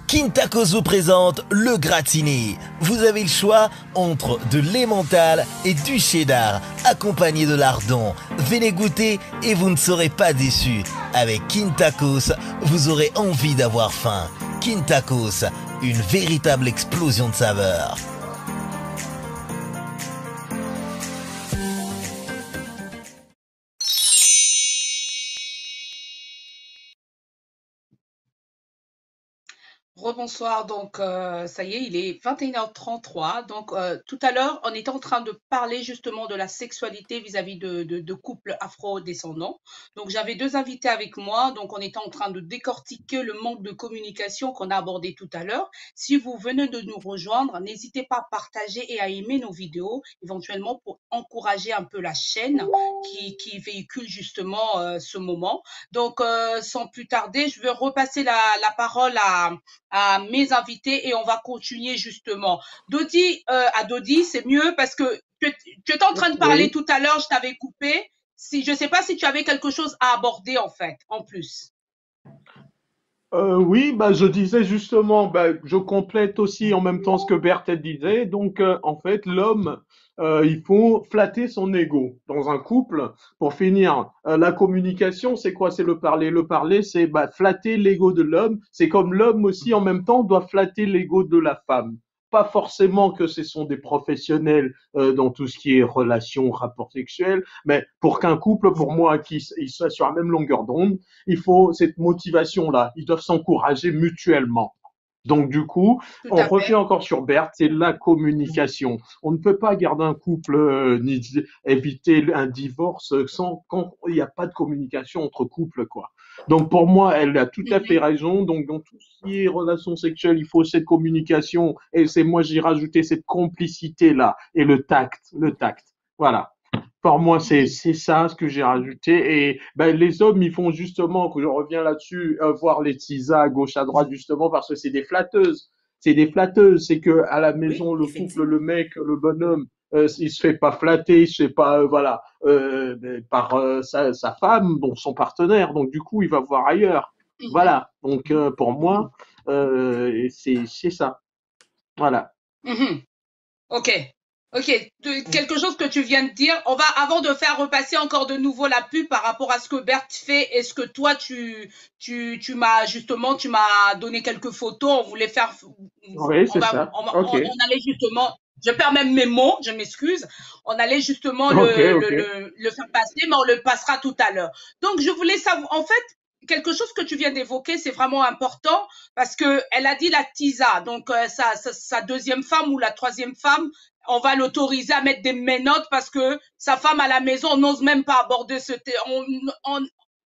Quintacos vous présente le gratiné. Vous avez le choix entre de l'emmental et du cheddar, accompagné de lardon. Venez goûter et vous ne serez pas déçus. Avec Quintacos, vous aurez envie d'avoir faim. Quintacos, une véritable explosion de saveurs. Rebonsoir, donc ça y est, il est 21h33. Donc tout à l'heure, on était en train de parler justement de la sexualité vis-à-vis de couples afro-descendants. Donc j'avais deux invités avec moi, donc on était en train de décortiquer le manque de communication qu'on a abordé tout à l'heure. Si vous venez de nous rejoindre, n'hésitez pas à partager et à aimer nos vidéos, éventuellement pour encourager un peu la chaîne qui véhicule justement ce moment. Donc sans plus tarder, je vais repasser la parole à mes invités et on va continuer justement. Dodi, à Dodi, c'est mieux parce que tu étais en train de parler Oui. tout à l'heure, je t'avais coupé. Je ne sais pas si tu avais quelque chose à aborder en fait, en plus. Oui, bah, je disais justement, bah, je complète aussi en même temps ce que Berthe disait. Donc, en fait, l'homme, il faut flatter son ego dans un couple pour finir. La communication, c'est quoi? C'est le parler. Le parler, c'est bah, flatter l'ego de l'homme. C'est comme l'homme aussi, en même temps, doit flatter l'ego de la femme. Pas forcément que ce sont des professionnels dans tout ce qui est relations, rapports sexuels, mais pour qu'un couple, pour moi, il soit sur la même longueur d'onde, il faut cette motivation-là. Ils doivent s'encourager mutuellement. Donc du coup, Tout on à revient fait. encore sur Berthe, c'est la communication. On ne peut pas garder un couple ni éviter un divorce sans quand il n'y a pas de communication entre couples quoi. Donc pour moi, elle a tout à fait Mhm. raison. Donc dans tout ce qui est relations sexuelles, il faut cette communication. Et c'est moi, j'ai rajouté cette complicité-là et le tact, le tact. Voilà. Pour moi, Mhm. c'est ça ce que j'ai rajouté. Et ben, les hommes, ils font justement, que je reviens là-dessus, voir les tisas à gauche, à droite, justement, parce que c'est des flatteuses. C'est des flatteuses. C'est que à la Oui, maison, le couple, le effectivement. mec, le bonhomme, il se fait pas flatter, il se fait pas, voilà, par sa femme, bon, son partenaire. Donc du coup, il va voir ailleurs. Mhm. Voilà. Donc pour moi, c'est ça. Voilà. Mhm. Ok, ok. Quelque chose que tu viens de dire. On va, avant de faire repasser encore de nouveau la pub par rapport à ce que Berthe fait et ce que toi tu m'as justement, tu m'as donné quelques photos. On voulait faire, Oui, c'est ça. Ok. on allait justement. Je perds même mes mots, je m'excuse. On allait justement Ok, ok. le faire passer, mais on le passera tout à l'heure. Donc, je voulais savoir, en fait, quelque chose que tu viens d'évoquer, c'est vraiment important parce que elle a dit la TISA, donc sa deuxième femme ou la troisième femme, on va l'autoriser à mettre des menottes parce que sa femme à la maison, on n'ose même pas aborder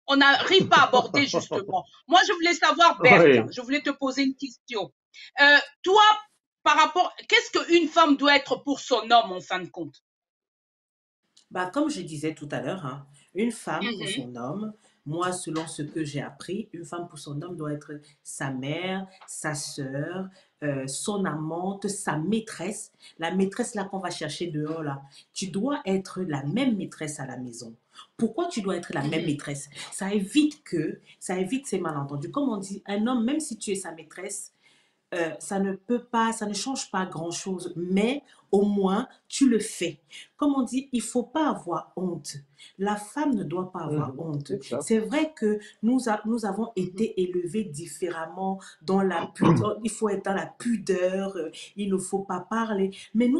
on n'arrive pas à aborder justement. Moi, je voulais savoir, Berthe, Oui. je voulais te poser une question. Toi, par rapport, qu'est-ce qu'une femme doit être pour son homme en fin de compte? Bah, comme je disais tout à l'heure, hein, une femme pour Mhm, son homme, moi, selon ce que j'ai appris, une femme pour son homme doit être sa mère, sa sœur, son amante, sa maîtresse, la maîtresse là qu'on va chercher dehors là. Tu dois être la même maîtresse à la maison. Pourquoi tu dois être la même mhm, maîtresse? Ça évite ces malentendus. Comme on dit, un homme, même si tu es sa maîtresse, ça ne peut pas, ça ne change pas grand-chose, mais au moins tu le fais. Comme on dit, il faut pas avoir honte. La femme ne doit pas avoir Mhm. honte. C'est ça. C'est vrai que nous avons mhm, été élevés différemment dans la pudeur. Il faut être dans la pudeur, il ne faut pas parler. Mais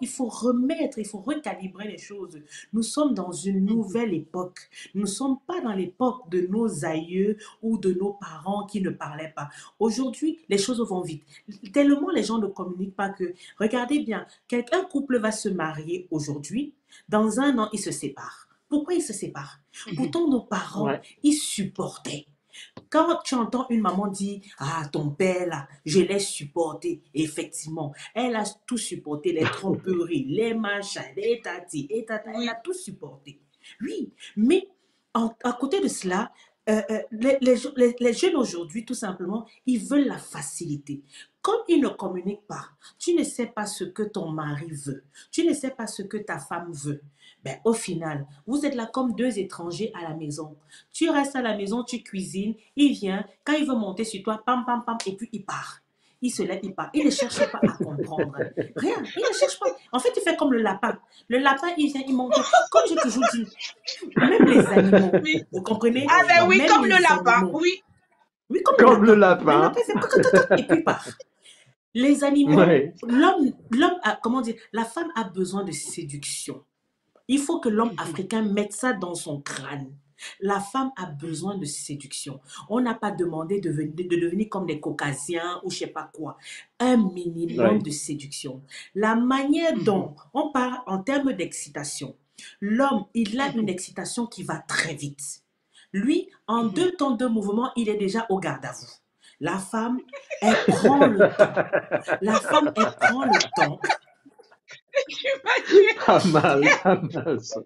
il faut remettre, il faut recalibrer les choses. Nous sommes dans une mhm, nouvelle époque. Nous ne sommes pas dans l'époque de nos aïeux ou de nos parents qui ne parlaient pas. Aujourd'hui, les choses vont vite. Tellement les gens ne communiquent pas que, regardez bien, un couple va se marier aujourd'hui, dans un an, ils se séparent. Pourquoi ils se séparent? mhm. Pourtant, nos parents, Ouais. ils supportaient. Quand tu entends une maman dire, ah, ton père là, je l'ai supporté, effectivement, elle a tout supporté, les tromperies, les machins, les tati, et tata, elle a Oui. tout supporté. Oui, mais à côté de cela, les jeunes aujourd'hui, tout simplement, ils veulent la facilité. Comme ils ne communiquent pas, tu ne sais pas ce que ton mari veut, tu ne sais pas ce que ta femme veut. Ben, au final, vous êtes là comme deux étrangers à la maison. Tu restes à la maison, tu cuisines, il vient, quand il veut monter sur toi, pam, pam, pam, et puis il part. Il se lève, il part. Il ne cherche pas à comprendre. Rien, il ne cherche pas. En fait, il fait comme le lapin. Le lapin, il vient, il monte. Comme j'ai toujours dit, même les animaux, Oui. vous comprenez? Ah ben oui, Même comme le les lapin. animaux. Oui. Oui, comme le Comme le lapin. Le lapin. lapin fait coc, coc, coc, coc, et puis il part. Les animaux, Ouais. l'homme a, comment dire, la femme a besoin de séduction. Il faut que l'homme Mhm, africain mette ça dans son crâne. La femme a besoin de séduction. On n'a pas demandé de devenir comme les caucasiens ou je sais pas quoi. Un minimum Ouais. de séduction. La manière mhm, dont on parle en termes d'excitation, l'homme, il a une mhm, excitation qui va très vite. Lui, en mhm. deux temps, deux mouvements, il est déjà au garde à vous. La femme, elle prend le temps. La femme, elle prend le temps. Tu m'as tué. Pas mal, pas mal ça.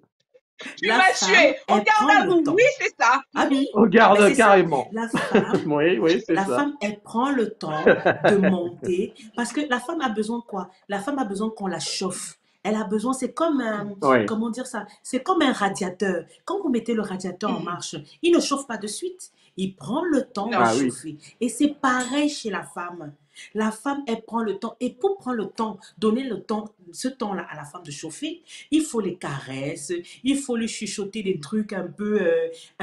Tu La m'as femme, tué. On elle garde prend à le vous. Oui, temps. c'est ça. Ah oui, mais Regarde c'est ça. carrément. La femme, Oui, oui, c'est la ça. femme, elle prend le temps de monter parce que la femme a besoin de quoi? La femme a besoin qu'on la chauffe. Elle a besoin, c'est comme un, Oui. comment dire ça? C'est comme un radiateur. Quand vous mettez le radiateur en Mhm. marche, il ne chauffe pas de suite. Il prend le temps de Non. Ah oui. chauffer. Et c'est pareil chez la femme. La femme, elle prend le temps. Et pour prendre le temps, donner le temps, ce temps-là à la femme de chauffer, il faut les caresses, il faut lui chuchoter des trucs un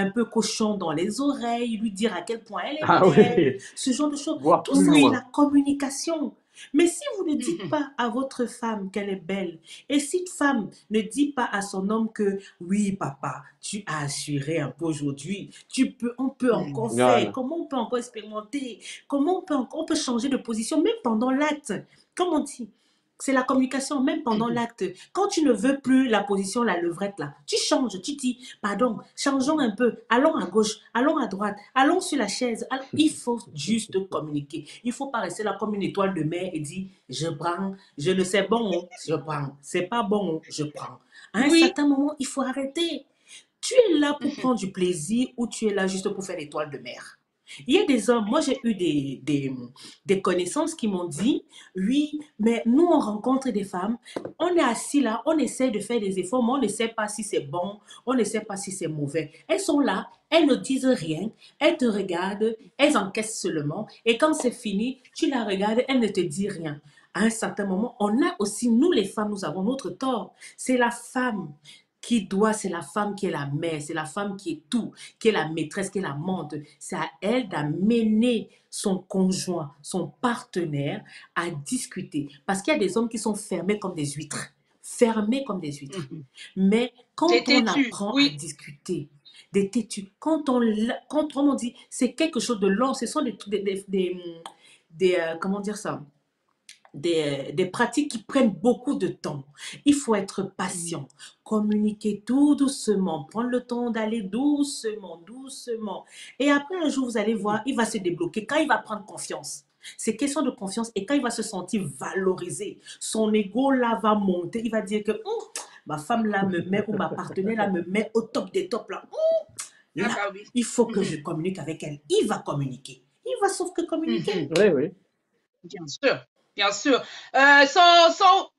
peu cochons dans les oreilles, lui dire à quel point elle est Ah belle, oui. ce genre de choses. Voir Tout plus ça, c'est Oui. loin. la communication. Mais si vous ne dites Mhm. pas à votre femme qu'elle est belle, et si une femme ne dit pas à son homme que oui, papa, tu as assuré un peu aujourd'hui, on peut Mhm. encore faire, Voilà. comment on peut encore expérimenter, comment on peut changer de position, même pendant l'acte. Comme on dit, C'est la communication, même pendant l'acte. Quand tu ne veux plus la position, la levrette là, tu changes, tu dis, pardon, changeons un peu, allons à gauche, allons à droite, allons sur la chaise. Il faut juste communiquer. Il ne faut pas rester là comme une étoile de mer et dire, je prends, je ne sais bon, je prends, c'est pas bon, je prends. À un Oui. certain moment, il faut arrêter. Tu es là pour prendre du plaisir ou tu es là juste pour faire l'étoile de mer? Il y a des hommes, moi j'ai eu des connaissances qui m'ont dit, oui, mais nous on rencontre des femmes, on est assis là, on essaie de faire des efforts, mais on ne sait pas si c'est bon, on ne sait pas si c'est mauvais. Elles sont là, elles ne disent rien, elles te regardent, elles encaissent seulement, et quand c'est fini, tu la regardes, elle ne te dit rien. À un certain moment, on a aussi, nous les femmes, nous avons notre tort. C'est la femme c'est la femme qui est la mère, c'est la femme qui est tout, qui est la maîtresse, qui est la menthe. C'est à elle d'amener son conjoint, son partenaire à discuter. Parce qu'il y a des hommes qui sont fermés comme des huîtres. Fermés comme des huîtres. Mais quand on apprend à discuter, des têtus, quand on dit, c'est quelque chose de long, ce sont comment dire ça? Des pratiques qui prennent beaucoup de temps. Il faut être patient, communiquer tout doucement, prendre le temps d'aller doucement, doucement. Et après, un jour, vous allez voir, il va se débloquer quand il va prendre confiance. C'est question de confiance et quand il va se sentir valorisé, son ego là va monter, il va dire que ma femme là me met ou ma partenaire là me met au top des tops là. Là, il faut que je communique avec elle. Il va communiquer. Il va sauf que communiquer. Oui, oui. Bien sûr. Bien sûr.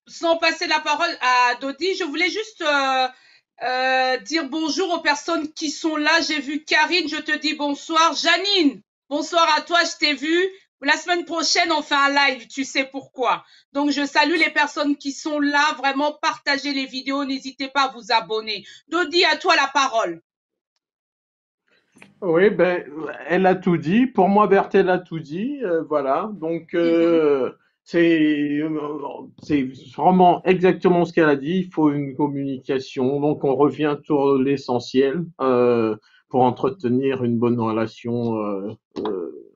Sans passer la parole à Dodi, je voulais juste dire bonjour aux personnes qui sont là. J'ai vu Karine, je te dis bonsoir. Janine, bonsoir à toi, je t'ai vu. La semaine prochaine, on fait un live, tu sais pourquoi. Donc, je salue les personnes qui sont là. Vraiment, partagez les vidéos, n'hésitez pas à vous abonner. Dodi, à toi la parole. Oui, ben, elle a tout dit. Pour moi, Berthe, elle a tout dit. Voilà. Donc, c'est vraiment exactement ce qu'elle a dit. Il faut une communication. Donc, on revient sur l'essentiel pour entretenir une bonne relation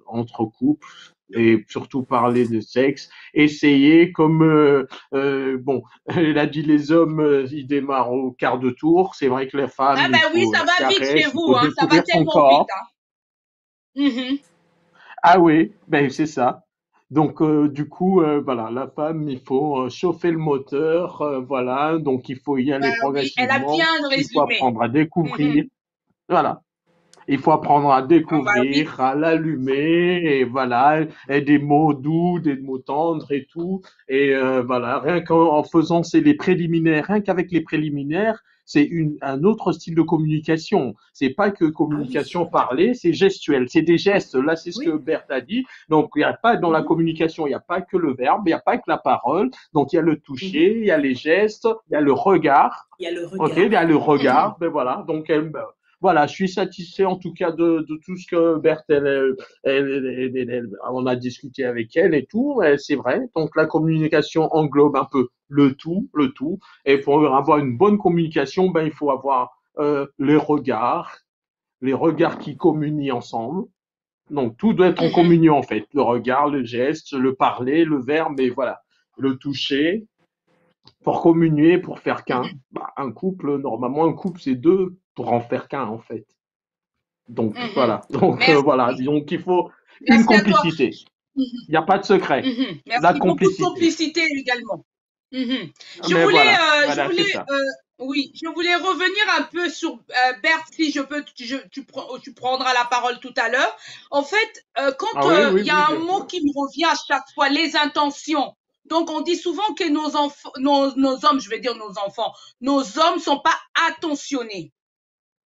entre couples et surtout parler de sexe. Essayer, comme bon, elle a dit les hommes, ils démarrent au quart de tour. C'est vrai que les femmes, Ah ben oui, ça va vite chez vous, hein. Ça va tellement vite. Hein. Ah oui, ben c'est ça. Donc du coup, voilà, la femme, il faut chauffer le moteur, voilà. Donc il faut y aller Oui, elle a progressivement. bien Il faut résumé. apprendre à découvrir, voilà. Il faut apprendre à découvrir, à l'allumer, et voilà, et des mots doux, des mots tendres et tout. Et voilà, rien qu'en faisant les préliminaires, rien qu'avec les préliminaires, c'est un autre style de communication. C'est pas que communication parlée, c'est gestuel, c'est des gestes. Là, c'est ce que Berthe a dit. Donc, il n'y a pas dans la communication, il n'y a pas que le verbe, il n'y a pas que la parole. Donc, il y a le toucher, il y a les gestes, il y a le regard. Il y a le regard. Ok, il y a le regard. Ben voilà. Donc, voilà, je suis satisfait en tout cas de tout ce que Berthe, on a discuté avec elle et tout, c'est vrai. Donc la communication englobe un peu le tout. Et pour avoir une bonne communication, ben il faut avoir les regards qui communient ensemble. Donc tout doit être en communion en fait, le regard, le geste, le parler, le verbe, et voilà, le toucher. Pour communier, pour faire qu'un. Un couple, normalement, un couple, c'est deux pour en faire qu'un, en fait. Donc, voilà. Donc, voilà. Disons qu'il faut une complicité. Il n'y a pas de secret. Merci. La complicité. Beaucoup de complicité également. Je voulais revenir un peu sur Berthe, si je peux, tu prendras la parole tout à l'heure. En fait, quand il y a un mot qui me revient à chaque fois, les intentions. Donc, on dit souvent que nos hommes, je vais dire nos enfants, nos hommes sont pas attentionnés.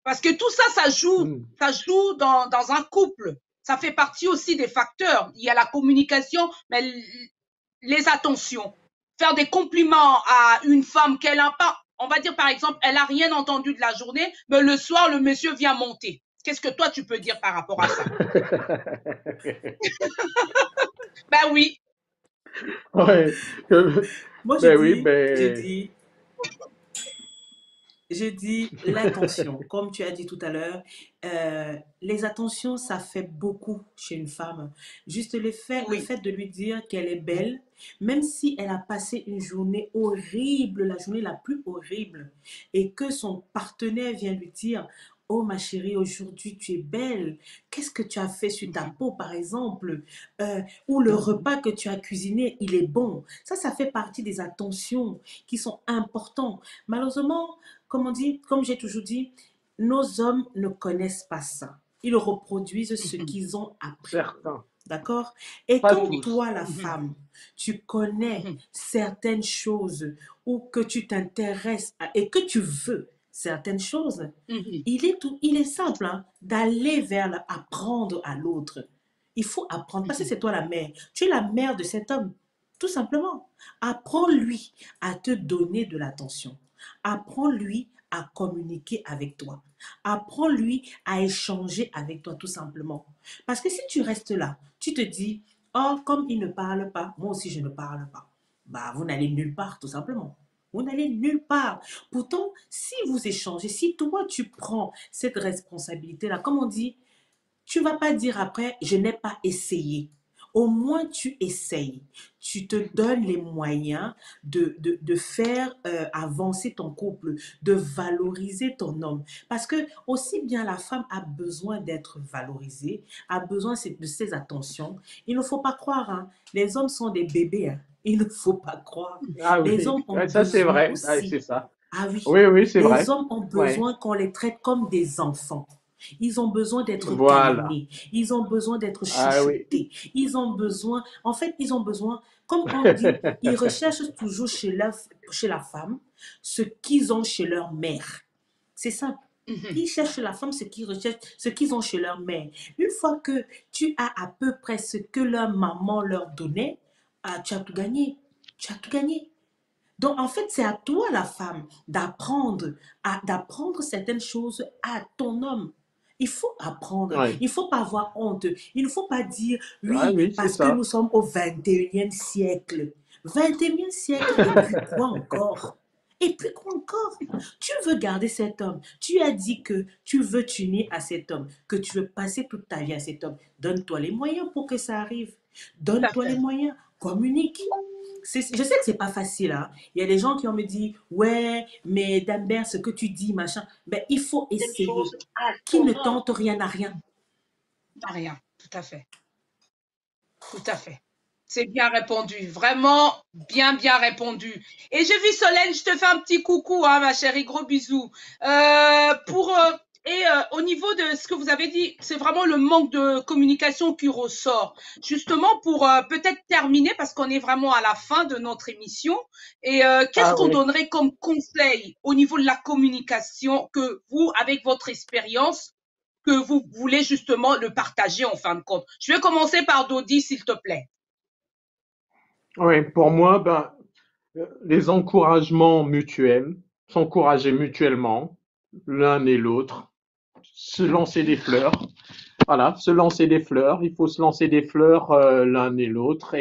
Parce que tout ça, ça joue dans un couple. Ça fait partie aussi des facteurs. Il y a la communication, mais les attentions. Faire des compliments à une femme qu'elle n'a pas, on va dire par exemple, elle n'a rien entendu de la journée, mais le soir, le monsieur vient monter. Qu'est-ce que toi, tu peux dire par rapport à ça? Ben oui. Ouais. Moi, je dis, Je dis l'attention. Comme tu as dit tout à l'heure, les attentions, ça fait beaucoup chez une femme. Juste le Oui. fait de lui dire qu'elle est belle, même si elle a passé une journée horrible, la journée la plus horrible, et que son partenaire vient lui dire, oh ma chérie, aujourd'hui tu es belle. Qu'est-ce que tu as fait sur ta peau, par exemple? Ou le repas que tu as cuisiné, il est bon. Ça fait partie des attentions qui sont importantes. Malheureusement, comme on dit, comme j'ai toujours dit, nos hommes ne connaissent pas ça. Ils reproduisent ce qu'ils ont appris. Certains, D'accord? Et pas quand tous. toi, la femme, tu connais certaines choses ou que tu t'intéresses et que tu veux certaines choses, il est simple hein, d'aller vers apprendre à l'autre. Il faut apprendre parce que c'est toi la mère. Tu es la mère de cet homme, tout simplement. Apprends-lui à te donner de l'attention. Apprends-lui à communiquer avec toi. Apprends-lui à échanger avec toi, tout simplement. Parce que si tu restes là, tu te dis, oh, comme il ne parle pas, moi aussi je ne parle pas. Bah, vous n'allez nulle part, tout simplement. Vous n'allez nulle part. Pourtant, si vous échangez, si toi tu prends cette responsabilité-là, comme on dit, tu ne vas pas dire après, je n'ai pas essayé. Au moins, tu essayes. Tu te donnes les moyens de faire avancer ton couple, de valoriser ton homme. Parce que aussi bien la femme a besoin d'être valorisée, a besoin de ses attentions. Il ne faut pas croire, hein, les hommes sont des bébés. Hein. Il ne faut pas croire. Ah Les oui, hommes ont ouais, ça c'est besoin vrai, ouais, aussi. c'est ça. Ah oui, Oui, oui, c'est les vrai. hommes ont Ouais, besoin qu'on les traite comme des enfants. Ils ont besoin d'être voilà. câlinés. Ils ont besoin d'être Ah oui. chouchoutés. Ils ont besoin, en fait, ils ont besoin, comme on dit, ils recherchent toujours chez la femme ce qu'ils ont chez leur mère. C'est simple. Ils cherchent chez la femme ce qu'ils recherchent, ce qu'ils ont chez leur mère. Une fois que tu as à peu près ce que leur maman leur donnait, ah, tu as tout gagné. Tu as tout gagné. Donc, en fait, c'est à toi, la femme, d'apprendre certaines choses à ton homme. Il faut apprendre. Ouais. Il ne faut pas avoir honte. Il ne faut pas dire, Ah oui, oui, c'est parce que ça. nous sommes au 21e siècle. 21e siècle, et puis quoi encore? Et puis quoi encore? Tu veux garder cet homme. Tu as dit que tu veux t'unir à cet homme, que tu veux passer toute ta vie à cet homme. Donne-toi les moyens pour que ça arrive. Tout à Donne-toi les fait. moyens. Communique. Je sais que c'est pas facile, hein. Il y a des gens qui ont me dit, ouais, mais Dambert, ce que tu dis, machin, ben, il faut essayer. Qui ne tente rien n'a rien. Pas rien. Tout à fait. Tout à fait. C'est bien répondu. Vraiment bien répondu. Et j'ai vu Solène, je te fais un petit coucou, hein, ma chérie. Gros bisous. Au niveau de ce que vous avez dit, c'est vraiment le manque de communication qui ressort. Justement, pour peut-être terminer, parce qu'on est vraiment à la fin de notre émission. Et qu'est-ce Ah qu'on oui. donnerait comme conseil au niveau de la communication que vous, avec votre expérience, que vous voulez justement le partager en fin de compte? Je vais commencer par Dodi, s'il te plaît. Oui, pour moi, ben, les encouragements mutuels, s'encourager mutuellement, l'un et l'autre, se lancer des fleurs. Voilà, se lancer des fleurs. Il faut se lancer des fleurs l'un et l'autre.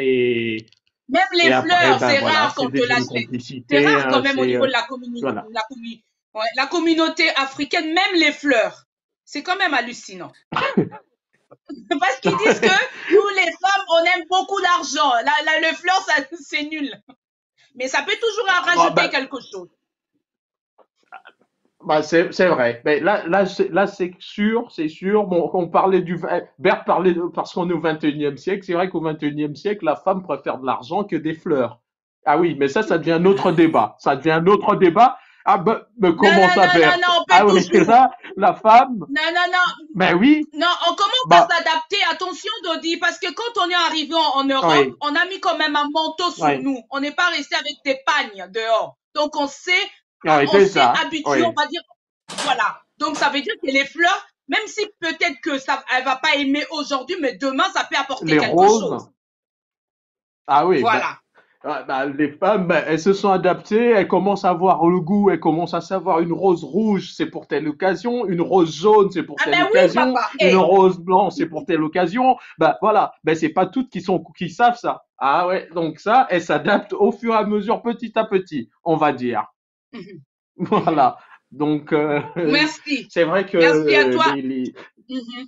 Même Et les après, fleurs, ben c'est voilà, rare c'est quand déjà là, une c'est complicité. rare quand même au C'est niveau de voilà. la communauté africaine, même les fleurs. C'est quand même hallucinant. Parce qu'ils disent que nous, les femmes, on aime beaucoup l'argent. Les fleurs, ça, c'est nul. Mais ça peut toujours Ah, rajouter ben, quelque chose. bah c'est vrai. Mais là c'est sûr, c'est sûr. Bon, on parlait Bert parlait parce qu'on est au 21e siècle. C'est vrai qu'au 21e siècle, la femme préfère de l'argent que des fleurs. Ah oui, mais ça devient un autre débat. Ça devient un autre débat. Ah ben, mais Non, comment non, ça, non, non, Bert? non, on peut Ah oui, toujours. là, la femme, Non, non, non. ben oui, Non, on commence à bah s'adapter. Attention, Dodi, parce que quand on est arrivé en Europe, oui, on a mis quand même un manteau sur oui, nous. On n'est pas resté avec des pagnes dehors. Donc, oui, on c'est s'est ça. habitué, on Oui, va dire, voilà. Donc, ça veut dire que les fleurs, même si peut-être que ça, elle va pas aimer aujourd'hui, mais demain, ça peut apporter les quelque chose. roses. Ah oui, ben Voilà. les femmes, ben, elles se sont adaptées, elles commencent à voir le goût, elles commencent à savoir une rose rouge, c'est pour telle occasion, une rose jaune, c'est pour Ah telle ben oui, occasion, papa. une Eh, rose blanche, c'est pour telle occasion. Ben voilà, ben c'est pas toutes qui savent ça. Ah ouais, donc ça, elles s'adaptent au fur et à mesure, petit à petit, on va dire. mhm, mhm. Voilà. Donc, Merci. c'est vrai que Merci à toi. les... Mhm.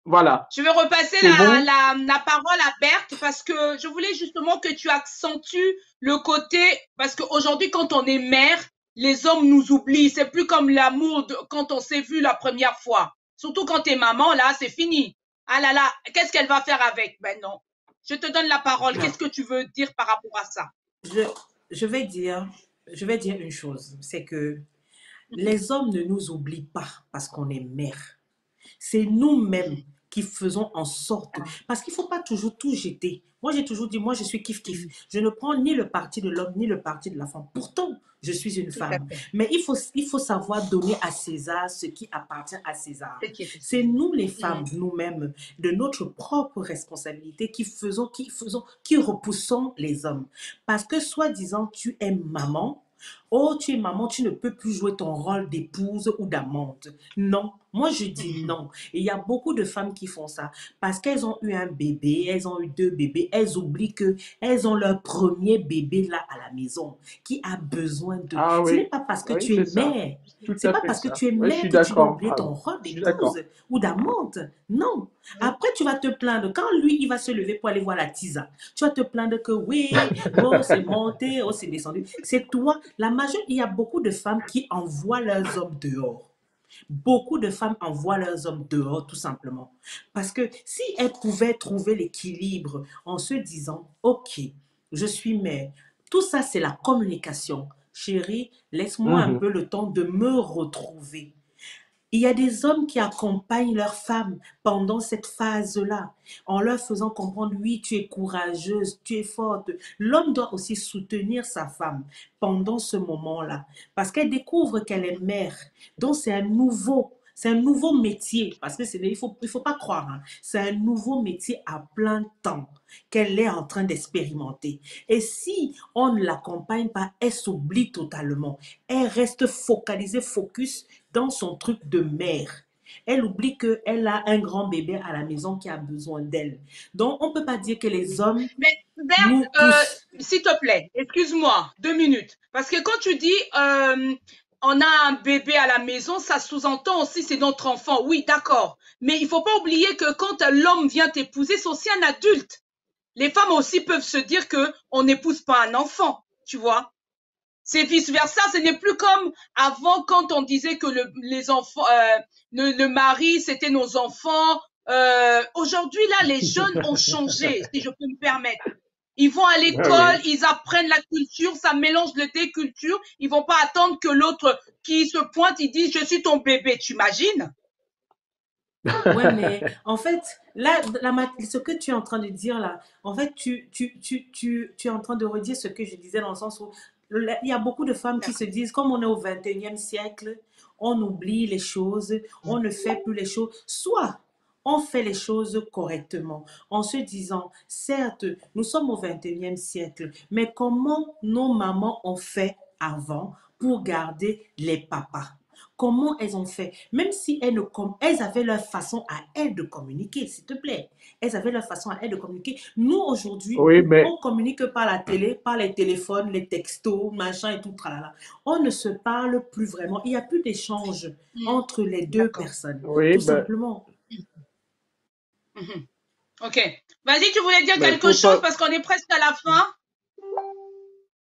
Voilà, Je vais repasser c'est bon. la parole à Berthe parce que je voulais justement que tu accentues le côté, parce qu'aujourd'hui, quand on est mère, les hommes nous oublient. C'est plus comme l'amour quand on s'est vu la première fois. Surtout quand t'es maman, là, c'est fini. Ah là là, qu'est-ce qu'elle va faire avec? Ben non. Je te donne la parole. Qu'est-ce que tu veux dire par rapport à ça? Je, je vais dire, je vais dire une chose, c'est que les hommes ne nous oublient pas parce qu'on est mère. C'est nous-mêmes qui faisons en sorte, parce qu'il ne faut pas toujours tout jeter. Moi, j'ai toujours dit, moi, je suis kiff-kiff. Je ne prends ni le parti de l'homme, ni le parti de la femme. Pourtant, je suis une Tout à femme. fait. Mais il faut savoir donner à César ce qui appartient à César. C'est qui est C'est nous, les femmes, Mhm. nous-mêmes, de notre propre responsabilité, qui repoussons les hommes. Parce que, soi-disant, tu es maman, oh, tu es maman, tu ne peux plus jouer ton rôle d'épouse ou d'amante. Non, moi je dis non. Et il y a beaucoup de femmes qui font ça parce qu'elles ont eu un bébé, elles ont eu 2 bébés, elles oublient qu'elles ont leur premier bébé là à la maison qui a besoin de. Ah Ce n'est oui, pas parce que oui, tu c'est es ça. mère. Tout C'est à pas fait parce que ça. tu es Oui, je mère suis que tu dois d'accord. oublier Ah, ton rôle je suis d'accord. d'épouse ou d'amante. Non. Après, tu vas te plaindre. Quand lui, il va se lever pour aller voir la tisa, tu vas te plaindre que oui, oh, c'est monté, oh, c'est descendu. C'est toi. Il y a beaucoup de femmes qui envoient leurs hommes dehors. Beaucoup de femmes envoient leurs hommes dehors tout simplement. Parce que si elles pouvaient trouver l'équilibre en se disant, OK, je suis mère, tout ça c'est la communication. Chérie, laisse-moi un Mhm. peu le temps de me retrouver. Il y a des hommes qui accompagnent leurs femmes pendant cette phase-là, en leur faisant comprendre, oui, tu es courageuse, tu es forte. L'homme doit aussi soutenir sa femme pendant ce moment-là, parce qu'elle découvre qu'elle est mère. Donc, c'est un nouveau métier, parce que il faut pas croire, hein, c'est un nouveau métier à plein temps qu'elle est en train d'expérimenter. Et si on ne l'accompagne pas, elle s'oublie totalement. Elle reste focalisée, focus dans son truc de mère. Elle oublie qu'elle a un grand bébé à la maison qui a besoin d'elle. Donc, on ne peut pas dire que les hommes Mais Berthe, nous poussent. s'il te plaît, excuse-moi, 2 minutes. Parce que quand tu dis on a un bébé à la maison, ça sous-entend aussi c'est notre enfant. Oui, d'accord. Mais il faut pas oublier que quand l'homme vient t'épouser, c'est aussi un adulte. Les femmes aussi peuvent se dire que on n'épouse pas un enfant, tu vois. C'est vice-versa. Ce n'est plus comme avant quand on disait que les enfants, le mari, c'était nos enfants. Aujourd'hui, là, les jeunes ont changé, si je peux me permettre. Ils vont à Ouais, l'école, oui. ils apprennent la culture, ça mélange les deux cultures. Ils vont pas attendre que l'autre qui se pointe, il dise je suis ton bébé. Tu imagines? Ouais, mais en fait, là, ce que tu es en train de dire là, en fait, tu es en train de redire ce que je disais dans le sens où il y a beaucoup de femmes qui se disent, comme on est au 21e siècle, on oublie les choses, on ne fait plus les choses. Soit on fait les choses correctement en se disant, certes, nous sommes au 21e siècle, mais comment nos mamans ont fait avant pour garder les papas? Comment elles ont fait? Même si elles avaient leur façon à elles de communiquer, s'il te plaît. Elles avaient leur façon à elles de communiquer. Nous, aujourd'hui, Oui, mais on communique par la télé, par les téléphones, les textos, machin et tout, tralala. On ne se parle plus vraiment. Il n'y a plus d'échange entre les deux D'accord. personnes, oui, tout simplement. Mhm. Ok. Vas-y, tu voulais dire mais quelque faut chose pas. parce qu'on est presque à la fin.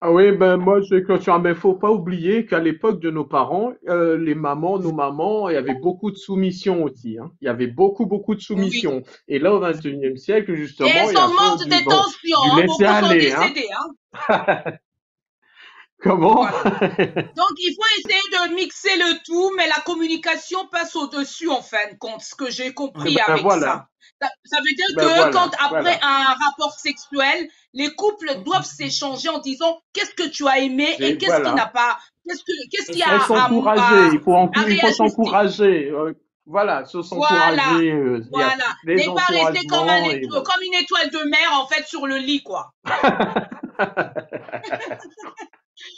Ah oui, ben moi je clôture, mais faut pas oublier qu'à l'époque de nos parents, les mamans, nos mamans, il y avait beaucoup de soumission aussi, hein. Il y avait beaucoup de Oui. soumission. Et là, au 21e siècle, Et elles justement, il y a sont un peu mortes du des bon, tensions, du hein. laisser Beaucoup sont aller, hein. décédés, hein. Comment? Voilà. Donc, il faut essayer de mixer le tout, mais la communication passe au-dessus, en fin de compte, ce que j'ai Eh compris ben avec voilà, ça. Ça veut dire ben que quand voilà, après voilà. un rapport sexuel, les couples doivent s'échanger en disant qu'est-ce que tu as aimé et qu'est-ce qui n'a Voilà. pas, qu'est-ce qu'il y a Et Effectivement. s'encourager, à il faut réajuster. s'encourager. Voilà, se Voilà, s'encourager. Il y a voilà. des Ne pas rester comme encouragements et voilà. comme une étoile de mer, en fait, sur le lit, quoi.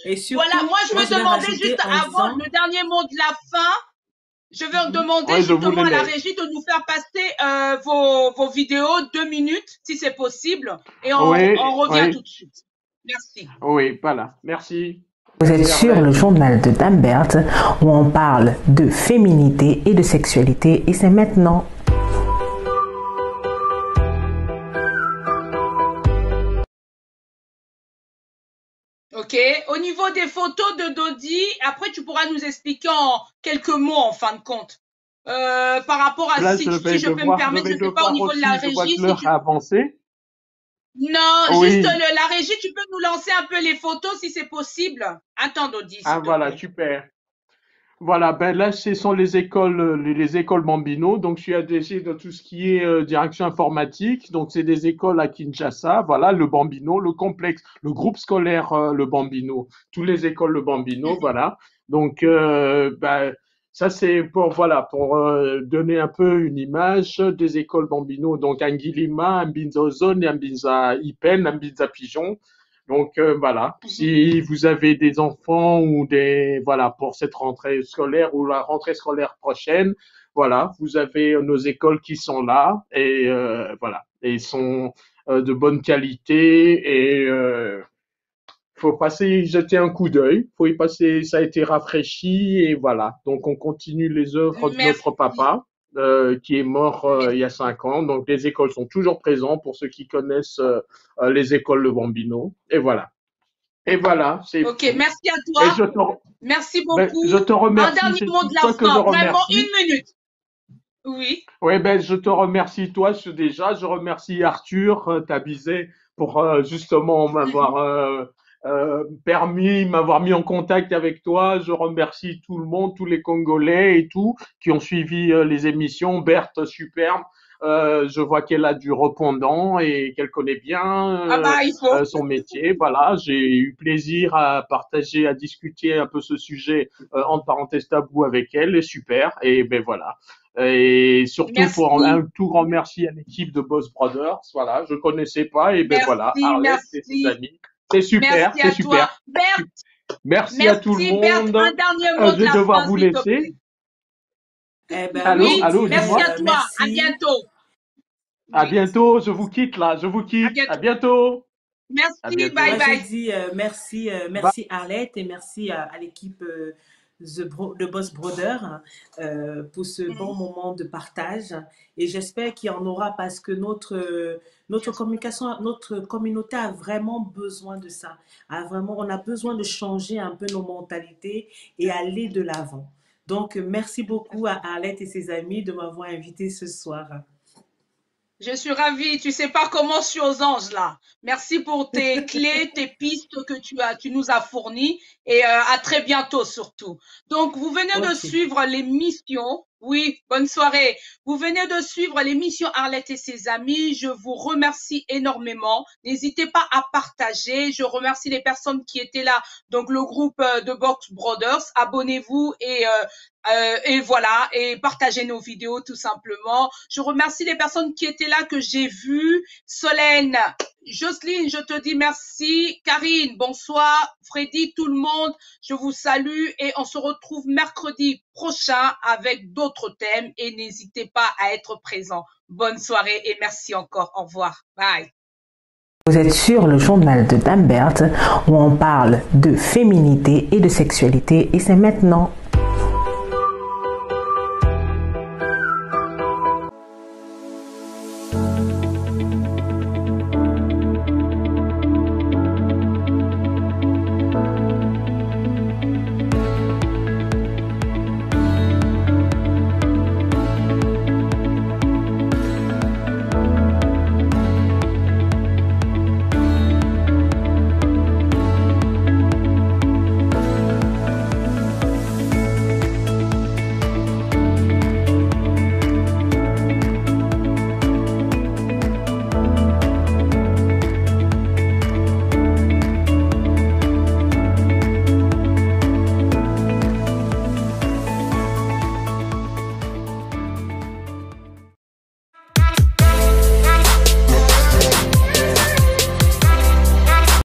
Et Voilà, surtout, moi, je moi, veux je vais demander rajouter juste en avant disant, le dernier mot de la fin. Je vais demander Ouais, je vous justement les à la laisse. régie de nous faire passer vos vidéos, 2 minutes, si c'est possible, et on Oui, revient oui, tout de suite. Merci. oui, voilà. Merci. Vous êtes sur le journal de Dame Berthe où on parle de féminité et de sexualité et c'est maintenant. Ok, au niveau des photos de Dodi, après tu pourras nous expliquer en quelques mots en fin de compte. Par rapport à Là, si je peux me permettre, je ne sais pas au niveau de la régie. Je vois que l'heure a avancé. Non, Oui. juste la régie, tu peux nous lancer un peu les photos si c'est possible. Attends, Dodi. Ah voilà, super. Voilà, ben là, ce sont les écoles Bambino. Donc, je suis attaché dans tout ce qui est direction informatique. Donc, c'est des écoles à Kinshasa. Voilà, le Bambino, le complexe, le groupe scolaire le Bambino, toutes les écoles le Bambino. Voilà. Donc, ben, ça c'est pour donner un peu une image des écoles Bambino. Donc, Anguilima, Mbinza Ozone, Mbinza Ipen, Mbinza Pigeon. Donc voilà, si vous avez des enfants ou pour cette rentrée scolaire ou la rentrée scolaire prochaine, voilà, vous avez nos écoles qui sont là et voilà, et sont de bonne qualité et faut passer y jeter un coup d'œil, faut y passer, ça a été rafraîchi et voilà. Donc on continue les œuvres de notre papa. Qui est mort il y a 5 ans. Donc les écoles sont toujours présentes pour ceux qui connaissent les écoles Le Bambino. Et voilà. Et voilà, c'est ok, merci à toi. Merci beaucoup. Je te remercie. Un dernier mot de la fin, vraiment 1 minute. Oui. Oui, ben je te remercie toi déjà. Je remercie Arthur Tabizet pour justement m'avoir m'avoir mis en contact avec toi. Je remercie tout le monde, tous les Congolais et tout, qui ont suivi les émissions. Berthe, superbe. Je vois qu'elle a du répondant et qu'elle connaît bien son métier. Voilà, j'ai eu plaisir à partager, à discuter un peu ce sujet entre parenthèses tabou avec elle. Et super. Et ben voilà. Et surtout pour un tout grand merci à l'équipe de Boss Brothers. Voilà, je connaissais pas et ben voilà, Arlette et ses amis. C'est super, c'est super. Merci à tout le monde. Un dernier mot je vais devoir vous laisser. Eh ben, allô, merci à toi. Merci. À bientôt. À bientôt. Je vous quitte là. Je vous quitte. À bientôt. Merci. Bye bye. Je dis merci Arlette et merci à l'équipe de Boss Brother pour ce bon moment de partage et j'espère qu'il y en aura parce que notre communication, notre communauté a vraiment besoin de ça. On a besoin de changer un peu nos mentalités et aller de l'avant. Donc, merci beaucoup à Arlette et ses amis de m'avoir invité ce soir. Je suis ravie. Tu sais pas comment je suis aux anges là. Merci pour tes clés, tes pistes que tu nous as fournies et à très bientôt surtout. Donc, vous venez de suivre l'émission. Oui, bonne soirée. Vous venez de suivre l'émission Arlette et ses amis. Je vous remercie énormément. N'hésitez pas à partager. Je remercie les personnes qui étaient là. Donc, le groupe de Boss Brothers. Abonnez-vous et voilà, et partagez nos vidéos tout simplement. Je remercie les personnes qui étaient là que j'ai vues. Solène, Jocelyne, je te dis merci. Karine, bonsoir. Freddy, tout le monde, je vous salue et on se retrouve mercredi prochain avec d'autres thèmes et n'hésitez pas à être présent. Bonne soirée et merci encore. Au revoir. Bye. Vous êtes sur le journal de Dame Berthe où on parle de féminité et de sexualité et c'est maintenant.